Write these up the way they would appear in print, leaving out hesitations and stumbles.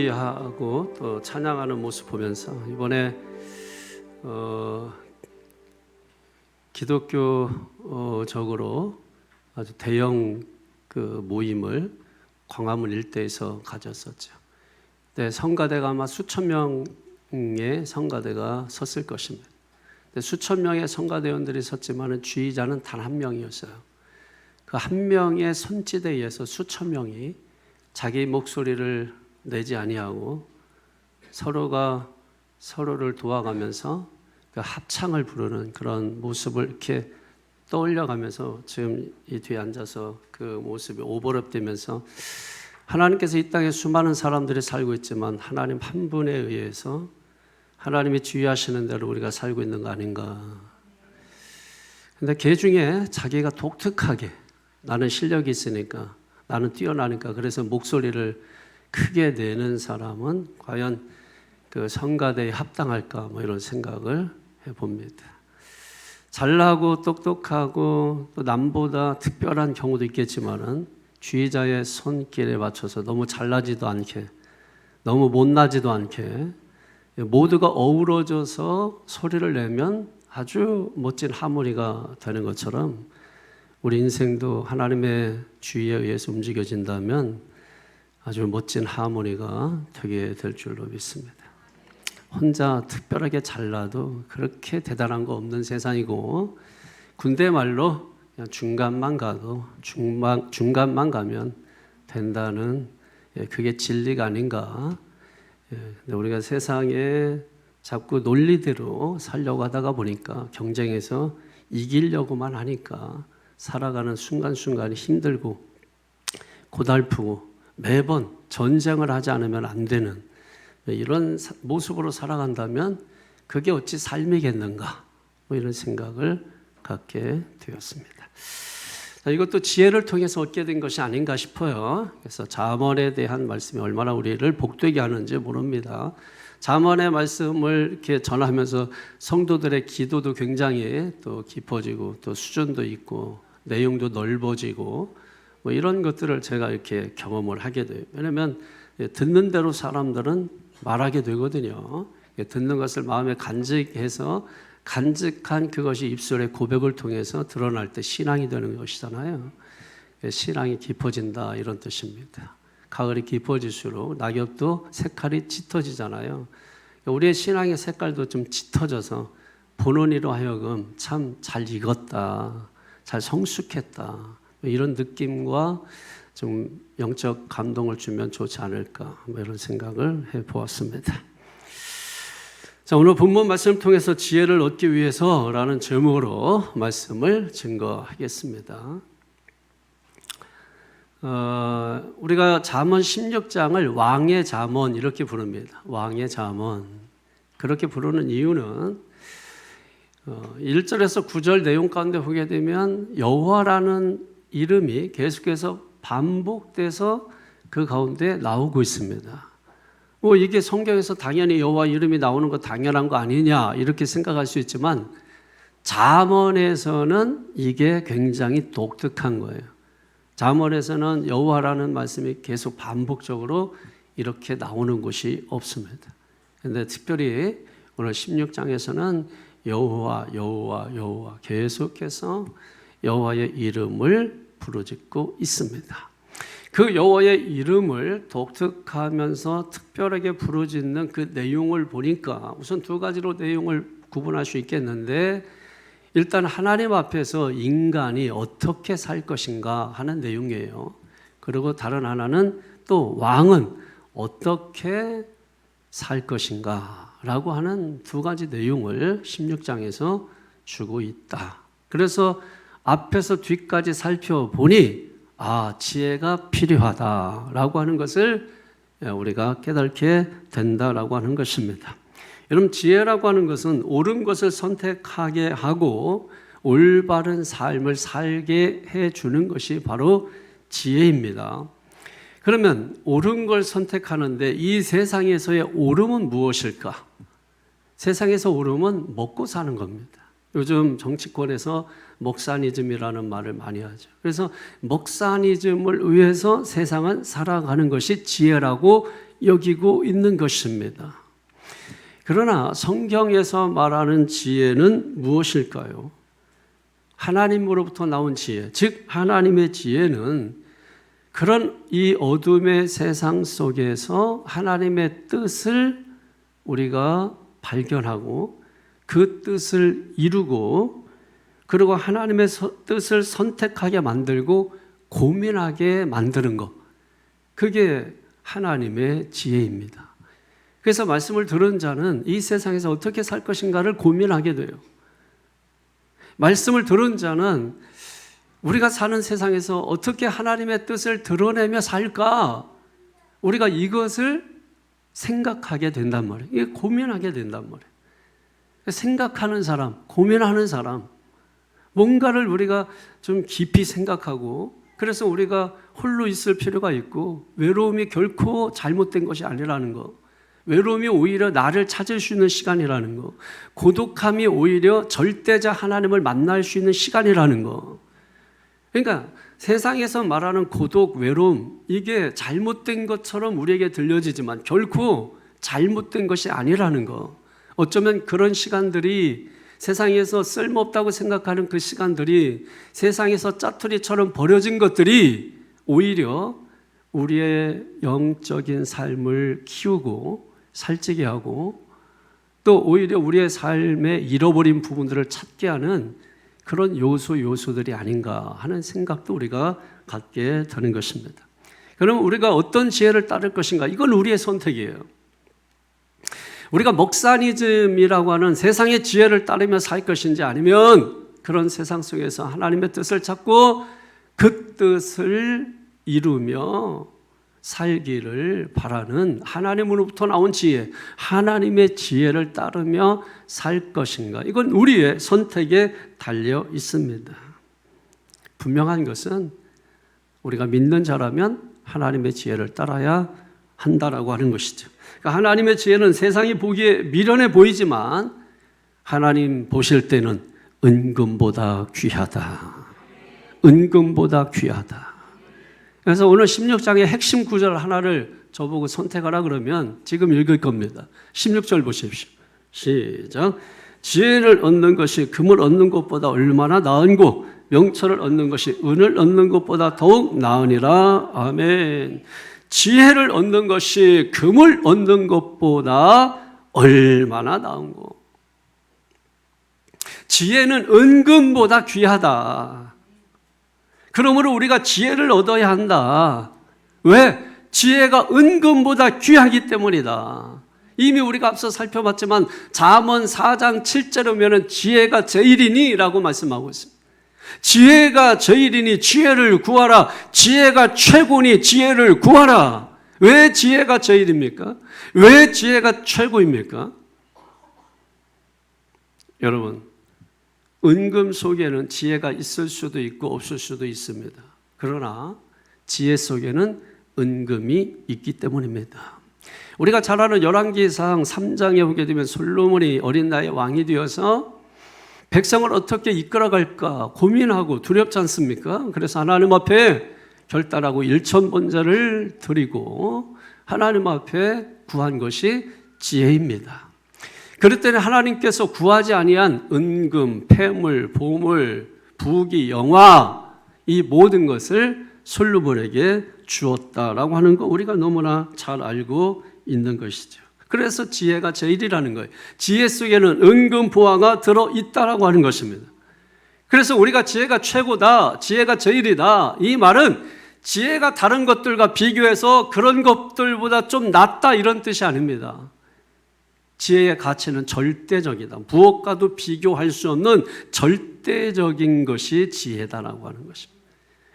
하고 또 찬양하는 모습 보면서 이번에 기독교적으로 아주 대형 그 모임을 광화문 일대에서 가졌었죠. 네, 성가대가 아마 수천 명의 성가대가 섰을 것입니다. 수천 명의 성가대원들이 섰지만 주의자는 단 한 명이었어요. 그 한 명의 손짓에 의해서 수천 명이 자기 목소리를 내지 아니하고 서로가 서로를 도와가면서 그 합창을 부르는 그런 모습을 이렇게 떠올려가면서 지금 이 뒤에 앉아서 그 모습이 오버랩되면서 하나님께서 이 땅에 수많은 사람들이 살고 있지만 하나님 한 분에 의해서 하나님이 주의하시는 대로 우리가 살고 있는 거 아닌가. 근데 그 중에 자기가 독특하게 나는 실력이 있으니까 나는 뛰어나니까 그래서 목소리를 크게 내는 사람은 과연 그 성가대에 합당할까 뭐 이런 생각을 해봅니다. 잘나고 똑똑하고 또 남보다 특별한 경우도 있겠지만은 주의자의 손길에 맞춰서 너무 잘나지도 않게 너무 못나지도 않게 모두가 어우러져서 소리를 내면 아주 멋진 하모니가 되는 것처럼 우리 인생도 하나님의 주의에 의해서 움직여진다면 아주 멋진 하모니가 되게 될 줄로 믿습니다. 혼자 특별하게 잘나도 그렇게 대단한 거 없는 세상이고 군대 말로 그냥 중간만 가도 중간만 가면 된다는 그게 진리가 아닌가. 근데 우리가 세상에 자꾸 논리대로 살려고 하다가 보니까 경쟁에서 이기려고만 하니까 살아가는 순간순간이 힘들고 고달프고 매번 전쟁을 하지 않으면 안 되는 이런 모습으로 살아간다면 그게 어찌 삶이겠는가 뭐 이런 생각을 갖게 되었습니다. 이것도 지혜를 통해서 얻게 된 것이 아닌가 싶어요. 그래서 잠언에 대한 말씀이 얼마나 우리를 복되게 하는지 모릅니다. 잠언의 말씀을 이렇게 전하면서 성도들의 기도도 굉장히 또 깊어지고 또 수준도 있고 내용도 넓어지고 뭐 이런 것들을 제가 이렇게 경험을 하게 돼요. 왜냐하면 듣는 대로 사람들은 말하게 되거든요. 듣는 것을 마음에 간직해서 간직한 그것이 입술의 고백을 통해서 드러날 때 신앙이 되는 것이잖아요. 신앙이 깊어진다 이런 뜻입니다. 가을이 깊어질수록 낙엽도 색깔이 짙어지잖아요. 우리의 신앙의 색깔도 좀 짙어져서 보는 이로 하여금 참 잘 익었다, 잘 성숙했다 이런 느낌과 좀 영적 감동을 주면 좋지 않을까 이런 생각을 해보았습니다. 자, 오늘 본문 말씀을 통해서 지혜를 얻기 위해서라는 제목으로 말씀을 증거하겠습니다. 우리가 잠언 16장을 왕의 잠언 이렇게 부릅니다. 왕의 잠언. 그렇게 부르는 이유는 1절에서 9절 내용 가운데 보게 되면 여호와라는 이름이 계속해서 반복돼서 그 가운데 나오고 있습니다. 이게 성경에서 당연히 여호와 이름이 나오는 거 당연한 거 아니냐 이렇게 생각할 수 있지만 잠언에서는 이게 굉장히 독특한 거예요. 잠언에서는 여호와라는 말씀이 계속 반복적으로 이렇게 나오는 곳이 없습니다. 그런데 특별히 오늘 16장에서는 여호와 여호와 여호와 계속해서 여호와의 이름을 부르짖고 있습니다. 그 여호와의 이름을 독특하면서 특별하게 부르짖는 그 내용을 보니까 우선 두 가지로 내용을 구분할 수 있겠는데 일단 하나님 앞에서 인간이 어떻게 살 것인가 하는 내용이에요. 그리고 다른 하나는 또 왕은 어떻게 살 것인가 라고 하는 두 가지 내용을 16장에서 주고 있다. 그래서 앞에서 뒤까지 살펴보니 지혜가 필요하다라고 하는 것을 우리가 깨닫게 된다라고 하는 것입니다. 여러분, 지혜라고 하는 것은 옳은 것을 선택하게 하고 올바른 삶을 살게 해주는 것이 바로 지혜입니다. 그러면 옳은 걸 선택하는데 이 세상에서의 옳음은 무엇일까? 세상에서 옳음은 먹고 사는 겁니다. 요즘 정치권에서 목사니즘이라는 말을 많이 하죠. 그래서 목사니즘을 위해서 세상은 살아가는 것이 지혜라고 여기고 있는 것입니다. 그러나 성경에서 말하는 지혜는 무엇일까요? 하나님으로부터 나온 지혜, 즉 하나님의 지혜는 그런 이 어둠의 세상 속에서 하나님의 뜻을 우리가 발견하고 그 뜻을 이루고 그리고 하나님의 뜻을 선택하게 만들고 고민하게 만드는 것, 그게 하나님의 지혜입니다. 그래서 말씀을 들은 자는 이 세상에서 어떻게 살 것인가를 고민하게 돼요. 말씀을 들은 자는 우리가 사는 세상에서 어떻게 하나님의 뜻을 드러내며 살까? 우리가 이것을 생각하게 된단 말이에요. 이게 고민하게 된단 말이에요. 생각하는 사람, 고민하는 사람, 뭔가를 우리가 좀 깊이 생각하고 그래서 우리가 홀로 있을 필요가 있고 외로움이 결코 잘못된 것이 아니라는 거, 외로움이 오히려 나를 찾을 수 있는 시간이라는 거, 고독함이 오히려 절대자 하나님을 만날 수 있는 시간이라는 거. 그러니까 세상에서 말하는 고독, 외로움, 이게 잘못된 것처럼 우리에게 들려지지만 결코 잘못된 것이 아니라는 거. 어쩌면 그런 시간들이 세상에서 쓸모없다고 생각하는 그 시간들이 세상에서 짜투리처럼 버려진 것들이 오히려 우리의 영적인 삶을 키우고 살찌게 하고 또 오히려 우리의 삶에 잃어버린 부분들을 찾게 하는 그런 요소들이 아닌가 하는 생각도 우리가 갖게 되는 것입니다. 그럼 우리가 어떤 지혜를 따를 것인가? 이건 우리의 선택이에요. 우리가 먹사니즘이라고 하는 세상의 지혜를 따르며 살 것인지 아니면 그런 세상 속에서 하나님의 뜻을 찾고 그 뜻을 이루며 살기를 바라는 하나님으로부터 나온 지혜, 하나님의 지혜를 따르며 살 것인가? 이건 우리의 선택에 달려 있습니다. 분명한 것은 우리가 믿는 자라면 하나님의 지혜를 따라야 한다라고 하는 것이죠. 그러니까 하나님의 지혜는 세상이 보기에 미련해 보이지만 하나님 보실 때는 은금보다 귀하다. 은금보다 귀하다. 그래서 오늘 16장의 핵심 구절 하나를 저보고 선택하라 그러면 지금 읽을 겁니다. 16절 보십시오. 시작. 지혜를 얻는 것이 금을 얻는 것보다 얼마나 나은고 명철을 얻는 것이 은을 얻는 것보다 더욱 나으니라. 아멘. 지혜를 얻는 것이 금을 얻는 것보다 얼마나 나은고. 지혜는 은금보다 귀하다. 그러므로 우리가 지혜를 얻어야 한다. 왜? 지혜가 은금보다 귀하기 때문이다. 이미 우리가 앞서 살펴봤지만 잠언 4장 7절에 보면 지혜가 제일이니 라고 말씀하고 있습니다. 지혜가 제일이니 지혜를 구하라. 지혜가 최고니 지혜를 구하라. 왜 지혜가 제일입니까? 왜 지혜가 최고입니까? 여러분, 은금 속에는 지혜가 있을 수도 있고 없을 수도 있습니다. 그러나 지혜 속에는 은금이 있기 때문입니다. 우리가 잘 아는 열왕기상 3장에 보게 되면 솔로몬이 어린 나이에 왕이 되어서 백성을 어떻게 이끌어갈까 고민하고 두렵지 않습니까? 그래서 하나님 앞에 결단하고 일천번제를 드리고 하나님 앞에 구한 것이 지혜입니다. 그랬더니 하나님께서 구하지 아니한 은금, 폐물, 보물, 부귀, 영화 이 모든 것을 솔로몬에게 주었다라고 하는 거 우리가 너무나 잘 알고 있는 것이죠. 그래서 지혜가 제일이라는 거예요. 지혜 속에는 은금 보화가 들어있다라고 하는 것입니다. 그래서 우리가 지혜가 최고다, 지혜가 제일이다, 이 말은 지혜가 다른 것들과 비교해서 그런 것들보다 좀 낫다 이런 뜻이 아닙니다. 지혜의 가치는 절대적이다. 무엇과도 비교할 수 없는 절대적인 것이 지혜다라고 하는 것입니다.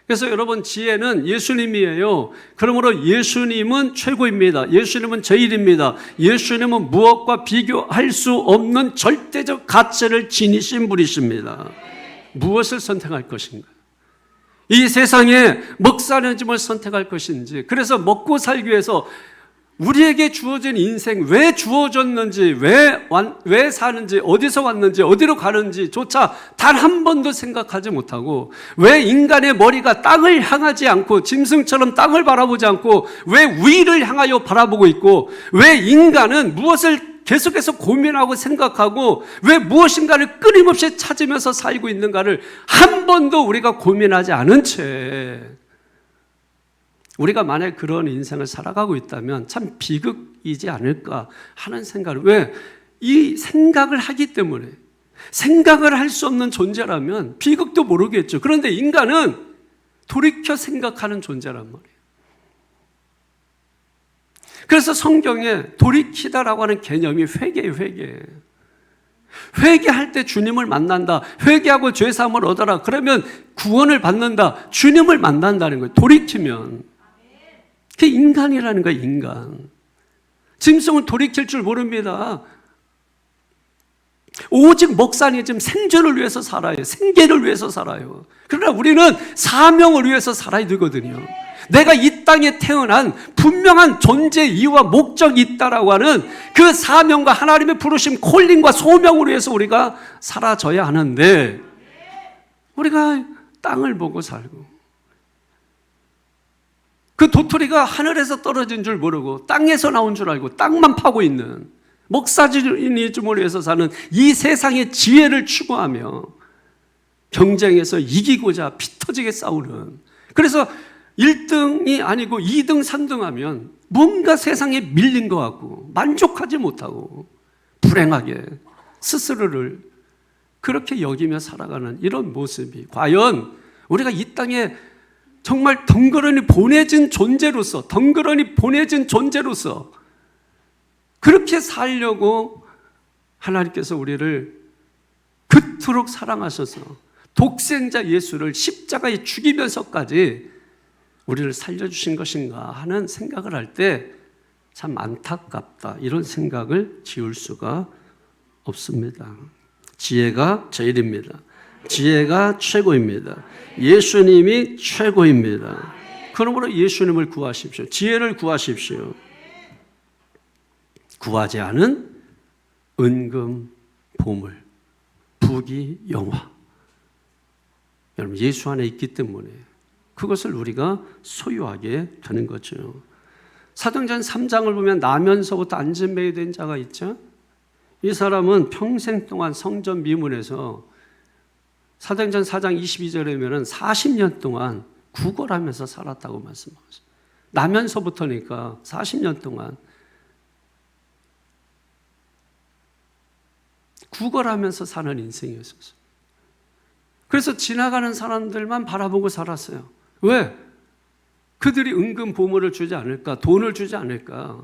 그래서 여러분 지혜는 예수님이에요. 그러므로 예수님은 최고입니다. 예수님은 제일입니다. 예수님은 무엇과 비교할 수 없는 절대적 가치를 지니신 분이십니다. 무엇을 선택할 것인가? 이 세상에 먹사려짐을 선택할 것인지, 그래서 먹고 살기 위해서 우리에게 주어진 인생, 왜 주어졌는지, 왜 사는지, 어디서 왔는지, 어디로 가는지조차 단 한 번도 생각하지 못하고, 왜 인간의 머리가 땅을 향하지 않고 짐승처럼 땅을 바라보지 않고 왜 위를 향하여 바라보고 있고, 왜 인간은 무엇을 계속해서 고민하고 생각하고 왜 무엇인가를 끊임없이 찾으면서 살고 있는가를 한 번도 우리가 고민하지 않은 채 우리가 만약 그런 인생을 살아가고 있다면 참 비극이지 않을까 하는 생각을, 왜? 이 생각을 하기 때문에. 생각을 할 수 없는 존재라면 비극도 모르겠죠. 그런데 인간은 돌이켜 생각하는 존재란 말이에요. 그래서 성경에 돌이키다라고 하는 개념이 회개예요, 회개. 회개할 때 주님을 만난다. 회개하고 죄사함을 얻어라. 그러면 구원을 받는다. 주님을 만난다는 거예요. 돌이키면. 그게 인간이라는 거예요, 인간. 짐승은 돌이킬 줄 모릅니다. 오직 목사님 지금 생존을 위해서 살아요. 생계를 위해서 살아요. 그러나 우리는 사명을 위해서 살아야 되거든요. 내가 이 땅에 태어난 분명한 존재 이유와 목적이 있다라고 하는 그 사명과 하나님의 부르심, 콜링과 소명을 위해서 우리가 살아져야 하는데 우리가 땅을 보고 살고 그 도토리가 하늘에서 떨어진 줄 모르고 땅에서 나온 줄 알고 땅만 파고 있는 목사님을 위해서 사는 이 세상의 지혜를 추구하며 경쟁에서 이기고자 피 터지게 싸우는, 그래서 1등이 아니고 2등, 3등 하면 뭔가 세상에 밀린 것 같고 만족하지 못하고 불행하게 스스로를 그렇게 여기며 살아가는 이런 모습이 과연 우리가 이 땅에 정말 덩그러니 보내진 존재로서 그렇게 살려고 하나님께서 우리를 그토록 사랑하셔서 독생자 예수를 십자가에 죽이면서까지 우리를 살려주신 것인가 하는 생각을 할 때 참 안타깝다, 이런 생각을 지울 수가 없습니다. 지혜가 제일입니다. 지혜가 최고입니다. 예수님이 최고입니다. 그러므로 예수님을 구하십시오. 지혜를 구하십시오. 구하지 않은 은금, 보물, 부귀, 영화, 여러분 예수 안에 있기 때문에 그것을 우리가 소유하게 되는 거죠. 사도행전 3장을 보면 나면서부터 안전매이 된 자가 있죠. 이 사람은 평생 동안 성전 미문에서, 사도행전 4장 22절에 보면 40년 동안 구걸하면서 살았다고 말씀하셨어요. 나면서부터니까 40년 동안 구걸하면서 사는 인생이었어요. 그래서 지나가는 사람들만 바라보고 살았어요. 왜? 그들이 은근 보물을 주지 않을까? 돈을 주지 않을까?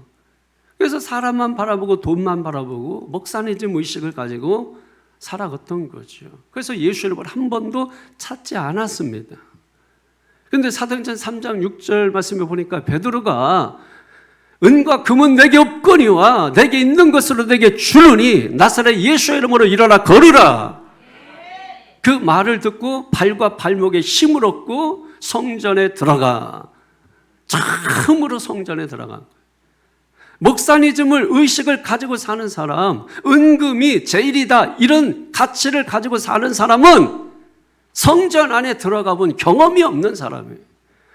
그래서 사람만 바라보고 돈만 바라보고 목사니즘 의식을 가지고 살아갔던 거죠. 그래서 예수님을 한 번도 찾지 않았습니다. 그런데 사도행전 3장 6절 말씀에 보니까 베드로가 은과 금은 내게 없거니와 내게 있는 것으로 내게 주느니 나사렛 예수의 이름으로 일어나 걸으라. 그 말을 듣고 발과 발목에 힘을 얻고 성전에 들어가. 처음으로 성전에 들어간 거예요. 목사니즘을 의식을 가지고 사는 사람, 은금이 제일이다 이런 가치를 가지고 사는 사람은 성전 안에 들어가 본 경험이 없는 사람이에요.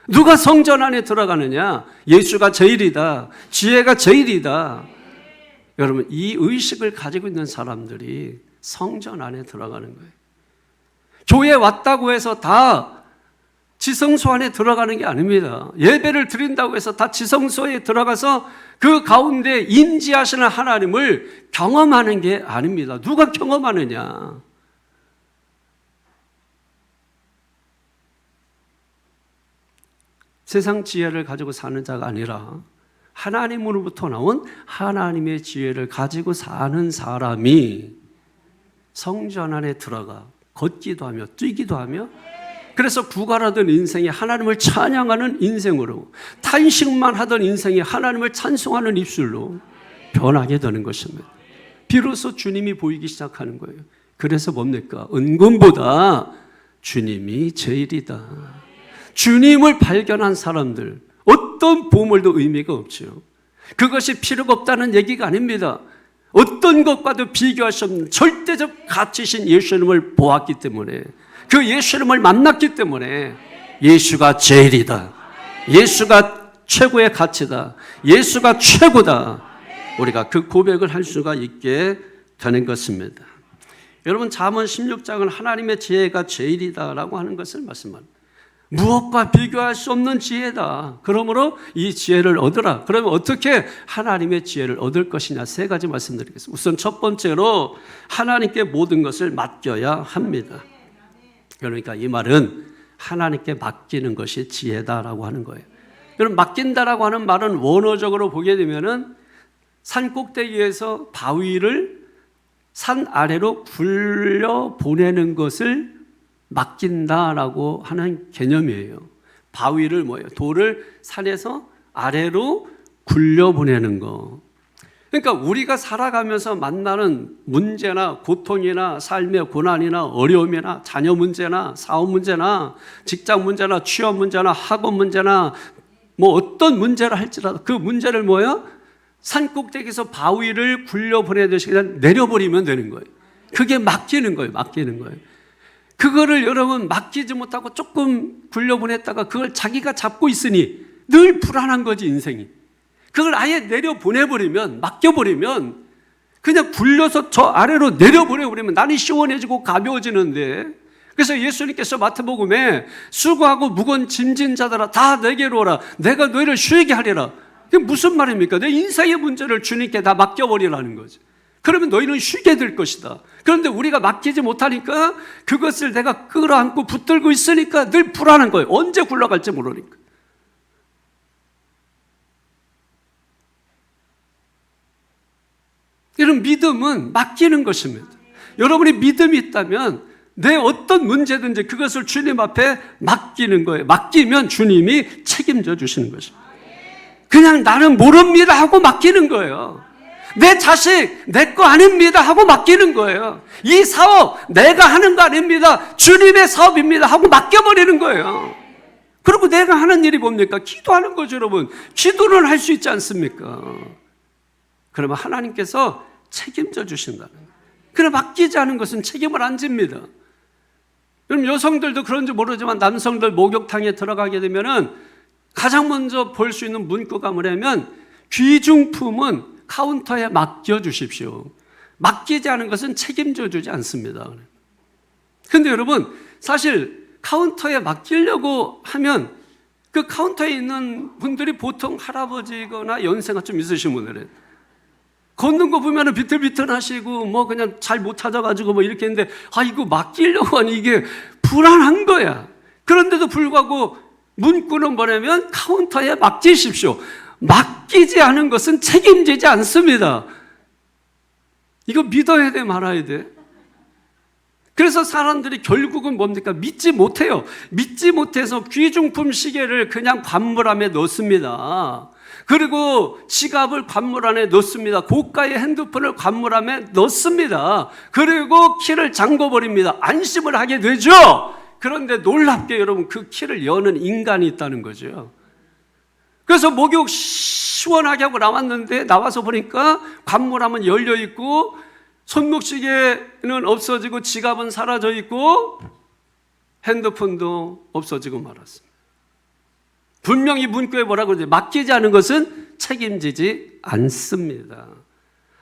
누가 성전 안에 들어가느냐? 예수가 제일이다, 지혜가 제일이다. 여러분, 이 의식을 가지고 있는 사람들이 성전 안에 들어가는 거예요. 교회 왔다고 해서 다 지성소 안에 들어가는 게 아닙니다. 예배를 드린다고 해서 다 지성소에 들어가서 그 가운데 임재하시는 하나님을 경험하는 게 아닙니다. 누가 경험하느냐? 세상 지혜를 가지고 사는 자가 아니라 하나님으로부터 나온 하나님의 지혜를 가지고 사는 사람이 성전 안에 들어가 걷기도 하며 뛰기도 하며, 그래서 구걸하던 인생이 하나님을 찬양하는 인생으로, 탄식만 하던 인생이 하나님을 찬송하는 입술로 변하게 되는 것입니다. 비로소 주님이 보이기 시작하는 거예요. 그래서 뭡니까? 은금보다 주님이 제일이다. 주님을 발견한 사람들, 어떤 보물도 의미가 없죠. 그것이 필요가 없다는 얘기가 아닙니다. 어떤 것과도 비교할 수 없는 절대적 가치신 예수님을 보았기 때문에, 그 예수님을 만났기 때문에 예수가 제일이다, 예수가 최고의 가치다, 예수가 최고다, 우리가 그 고백을 할 수가 있게 되는 것입니다. 여러분, 잠언 16장은 하나님의 지혜가 제일이다라고 하는 것을 말씀합니다. 무엇과 비교할 수 없는 지혜다. 그러므로 이 지혜를 얻으라. 그러면 어떻게 하나님의 지혜를 얻을 것이냐, 세 가지 말씀드리겠습니다. 우선 첫 번째로 하나님께 모든 것을 맡겨야 합니다. 그러니까 이 말은 하나님께 맡기는 것이 지혜다라고 하는 거예요. 여러분, 맡긴다라고 하는 말은 원어적으로 보게 되면은 산 꼭대기에서 바위를 산 아래로 굴려 보내는 것을 맡긴다라고 하는 개념이에요. 바위를 뭐예요? 돌을 산에서 아래로 굴려 보내는 거. 그러니까 우리가 살아가면서 만나는 문제나 고통이나 삶의 고난이나 어려움이나 자녀 문제나 사업 문제나 직장 문제나 취업 문제나 학업 문제나 뭐 어떤 문제를 할지라도 그 문제를 뭐예요? 산 꼭대기에서 바위를 굴려 보내듯이 그냥 내려버리면 되는 거예요. 그게 맡기는 거예요. 맡기는 거예요. 그거를 여러분 맡기지 못하고 조금 굴려 보냈다가 그걸 자기가 잡고 있으니 늘 불안한 거지, 인생이. 그걸 아예 내려 보내버리면, 맡겨버리면, 그냥 굴려서 저 아래로 내려 보내버리면 나는 시원해지고 가벼워지는데, 그래서 예수님께서 마태복음에 수고하고 무거운 짐진 자들아 다 내게로 오라, 내가 너희를 쉬게 하리라. 그게 무슨 말입니까? 내 인생의 문제를 주님께 다 맡겨버리라는 거죠. 그러면 너희는 쉬게 될 것이다. 그런데 우리가 맡기지 못하니까 그것을 내가 끌어안고 붙들고 있으니까 늘 불안한 거예요. 언제 굴러갈지 모르니까. 이런 믿음은 맡기는 것입니다. 여러분이 믿음이 있다면 내 어떤 문제든지 그것을 주님 앞에 맡기는 거예요. 맡기면 주님이 책임져 주시는 것입니다. 그냥 나는 모릅니다 하고 맡기는 거예요. 내 자식 내 거 아닙니다 하고 맡기는 거예요. 이 사업 내가 하는 거 아닙니다, 주님의 사업입니다 하고 맡겨버리는 거예요. 그리고 내가 하는 일이 뭡니까? 기도하는 거죠. 여러분, 기도는 할 수 있지 않습니까? 그러면 하나님께서 책임져 주신다는 거예요. 그래, 맡기지 않은 것은 책임을 안 집니다. 그럼 여성들도 그런지 모르지만 남성들 목욕탕에 들어가게 되면은 가장 먼저 볼 수 있는 문구가 뭐냐면 귀중품은 카운터에 맡겨 주십시오. 맡기지 않은 것은 책임져 주지 않습니다. 그런데 여러분, 사실 카운터에 맡기려고 하면 그 카운터에 있는 분들이 보통 할아버지거나 연세가 좀 있으신 분들은 걷는 거 보면 비틀비틀하시고 뭐 그냥 잘 못 찾아가지고 뭐 이렇게 했는데, 아, 이거 맡기려고 하니 이게 불안한 거야. 그런데도 불구하고 문구는 뭐냐면 카운터에 맡기십시오. 맡기지 않은 것은 책임지지 않습니다. 이거 믿어야 돼, 말아야 돼? 그래서 사람들이 결국은 뭡니까? 믿지 못해요. 믿지 못해서 귀중품 시계를 그냥 관물함에 넣습니다. 그리고 지갑을 관물 안에 넣습니다. 고가의 핸드폰을 관물 안에 넣습니다. 그리고 키를 잠궈버립니다. 안심을 하게 되죠. 그런데 놀랍게 여러분, 그 키를 여는 인간이 있다는 거죠. 그래서 목욕 시원하게 하고 나왔는데 나와서 보니까 관물함은 열려 있고 손목시계는 없어지고 지갑은 사라져 있고 핸드폰도 없어지고 말았습니다. 분명히 문구에 뭐라고 그러죠? 맡기지 않은 것은 책임지지 않습니다.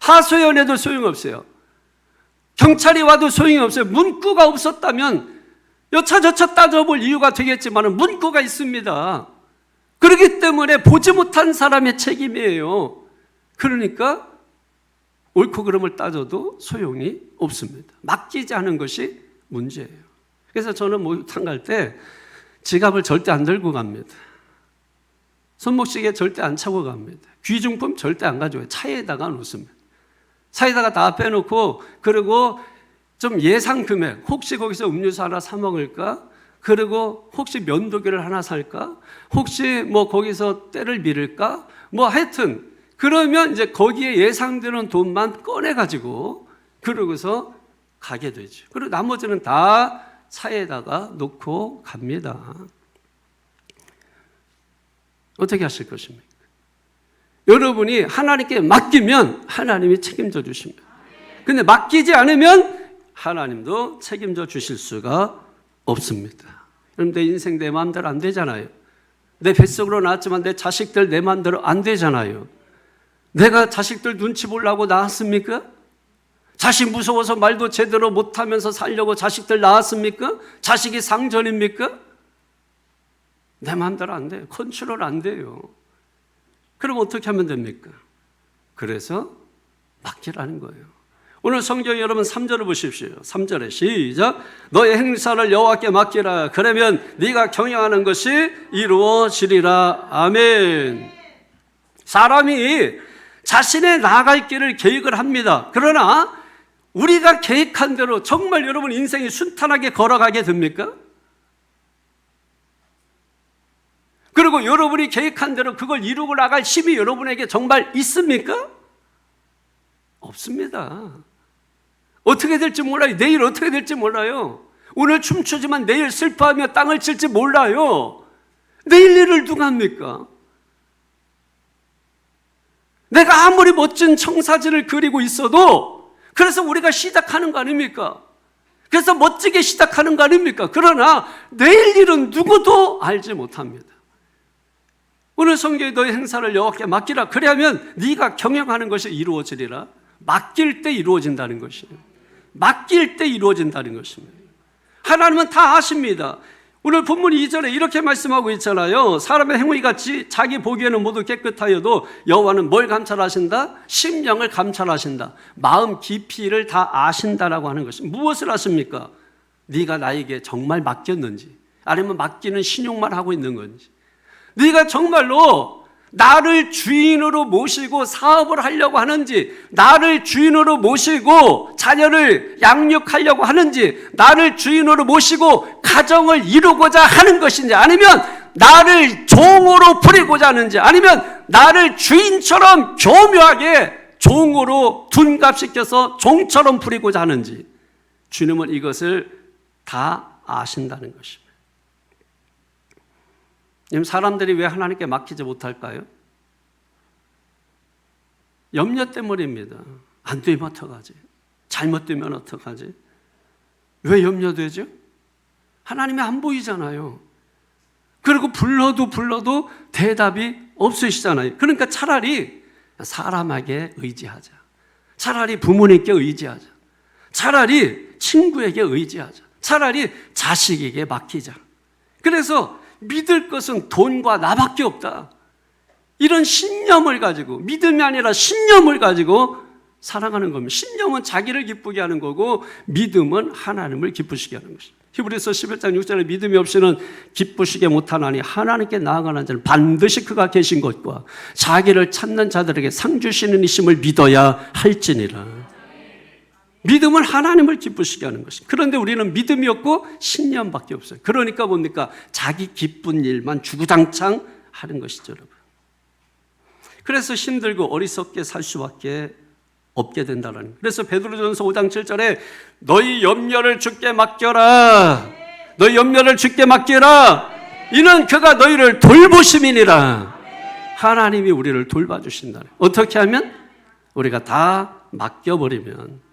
하소연해도 소용없어요. 경찰이 와도 소용이 없어요. 문구가 없었다면 여차저차 따져볼 이유가 되겠지만 문구가 있습니다. 그렇기 때문에 보지 못한 사람의 책임이에요. 그러니까 옳고 그름을 따져도 소용이 없습니다. 맡기지 않은 것이 문제예요. 그래서 저는 목욕탕 갈 때 지갑을 절대 안 들고 갑니다. 손목시계 절대 안 차고 갑니다. 귀중품 절대 안 가져와요. 차에다가 놓습니다. 차에다가 다 빼놓고, 그리고 좀 예상 금액, 혹시 거기서 음료수 하나 사 먹을까? 그리고 혹시 면도기를 하나 살까? 혹시 뭐 거기서 때를 밀을까? 뭐 하여튼 그러면 이제 거기에 예상되는 돈만 꺼내가지고 그러고서 가게 되죠. 그리고 나머지는 다 차에다가 놓고 갑니다. 어떻게 하실 것입니까? 여러분이 하나님께 맡기면 하나님이 책임져 주십니다. 근데 맡기지 않으면 하나님도 책임져 주실 수가 없습니다. 여러분, 내 인생 내 마음대로 안 되잖아요. 내 뱃속으로 나왔지만 내 자식들 내 마음대로 안 되잖아요. 내가 자식들 눈치 보려고 낳았습니까? 자식 무서워서 말도 제대로 못하면서 살려고 자식들 낳았습니까? 자식이 상전입니까? 내 마음대로 안 돼요. 컨트롤 안 돼요. 그럼 어떻게 하면 됩니까? 그래서 맡기라는 거예요. 오늘 성경 여러분 3절을 보십시오. 3절에 시작. 너의 행사를 여호와께 맡기라. 그러면 네가 경영하는 것이 이루어지리라. 아멘. 사람이 자신의 나아갈 길을 계획을 합니다. 그러나 우리가 계획한 대로 정말 여러분 인생이 순탄하게 걸어가게 됩니까? 그리고 여러분이 계획한 대로 그걸 이루고 나갈 힘이 여러분에게 정말 있습니까? 없습니다. 어떻게 될지 몰라요. 내일 어떻게 될지 몰라요. 오늘 춤추지만 내일 슬퍼하며 땅을 칠지 몰라요. 내일 일을 누가 합니까? 내가 아무리 멋진 청사진을 그리고 있어도 그래서 우리가 시작하는 거 아닙니까? 그래서 멋지게 시작하는 거 아닙니까? 그러나 내일 일은 누구도 알지 못합니다. 오늘 성경에 너의 행사를 여호와께 맡기라. 그래야면 네가 경영하는 것이 이루어지리라. 맡길 때 이루어진다는 것이에요. 맡길 때 이루어진다는 것입니다. 하나님은 다 아십니다. 오늘 본문 2절에 이렇게 말씀하고 있잖아요. 사람의 행위가 자기 보기에는 모두 깨끗하여도 여호와는 뭘 감찰하신다? 심령을 감찰하신다. 마음 깊이를 다 아신다라고 하는 것입니다. 무엇을 아십니까? 네가 나에게 정말 맡겼는지, 아니면 맡기는 신용만 하고 있는 건지, 네가 정말로 나를 주인으로 모시고 사업을 하려고 하는지, 나를 주인으로 모시고 자녀를 양육하려고 하는지, 나를 주인으로 모시고 가정을 이루고자 하는 것인지, 아니면 나를 종으로 부리고자 하는지, 아니면 나를 주인처럼 교묘하게 종으로 둔갑시켜서 종처럼 부리고자 하는지, 주님은 이것을 다 아신다는 것입니다. 사람들이 왜 하나님께 맡기지 못할까요? 염려 때문입니다. 안 되면 어떡하지? 잘못되면 어떡하지? 왜 염려되죠? 하나님이 안 보이잖아요. 그리고 불러도 대답이 없으시잖아요. 그러니까 차라리 사람에게 의지하자. 차라리 부모님께 의지하자. 차라리 친구에게 의지하자. 차라리 자식에게 맡기자. 그래서 믿을 것은 돈과 나밖에 없다. 이런 신념을 가지고, 믿음이 아니라 신념을 가지고 살아가는 겁니다. 신념은 자기를 기쁘게 하는 거고, 믿음은 하나님을 기쁘시게 하는 것입니다. 히브리서 11장 6절에 믿음이 없이는 기쁘시게 못하나니 하나님께 나아가는 자는 반드시 그가 계신 것과 자기를 찾는 자들에게 상 주시는 이심을 믿어야 할지니라. 믿음은 하나님을 기쁘시게 하는 것입니다. 그런데 우리는 믿음이 없고 신념밖에 없어요. 그러니까 뭡니까? 자기 기쁜 일만 주구장창 하는 것이죠, 여러분. 그래서 힘들고 어리석게 살 수밖에 없게 된다는 거예요. 그래서 베드로전서 5장 7절에 너희 염려를 주께 맡겨라. 너희 염려를 주께 맡겨라. 이는 그가 너희를 돌보심이니라. 하나님이 우리를 돌봐주신다. 어떻게 하면? 우리가 다 맡겨버리면.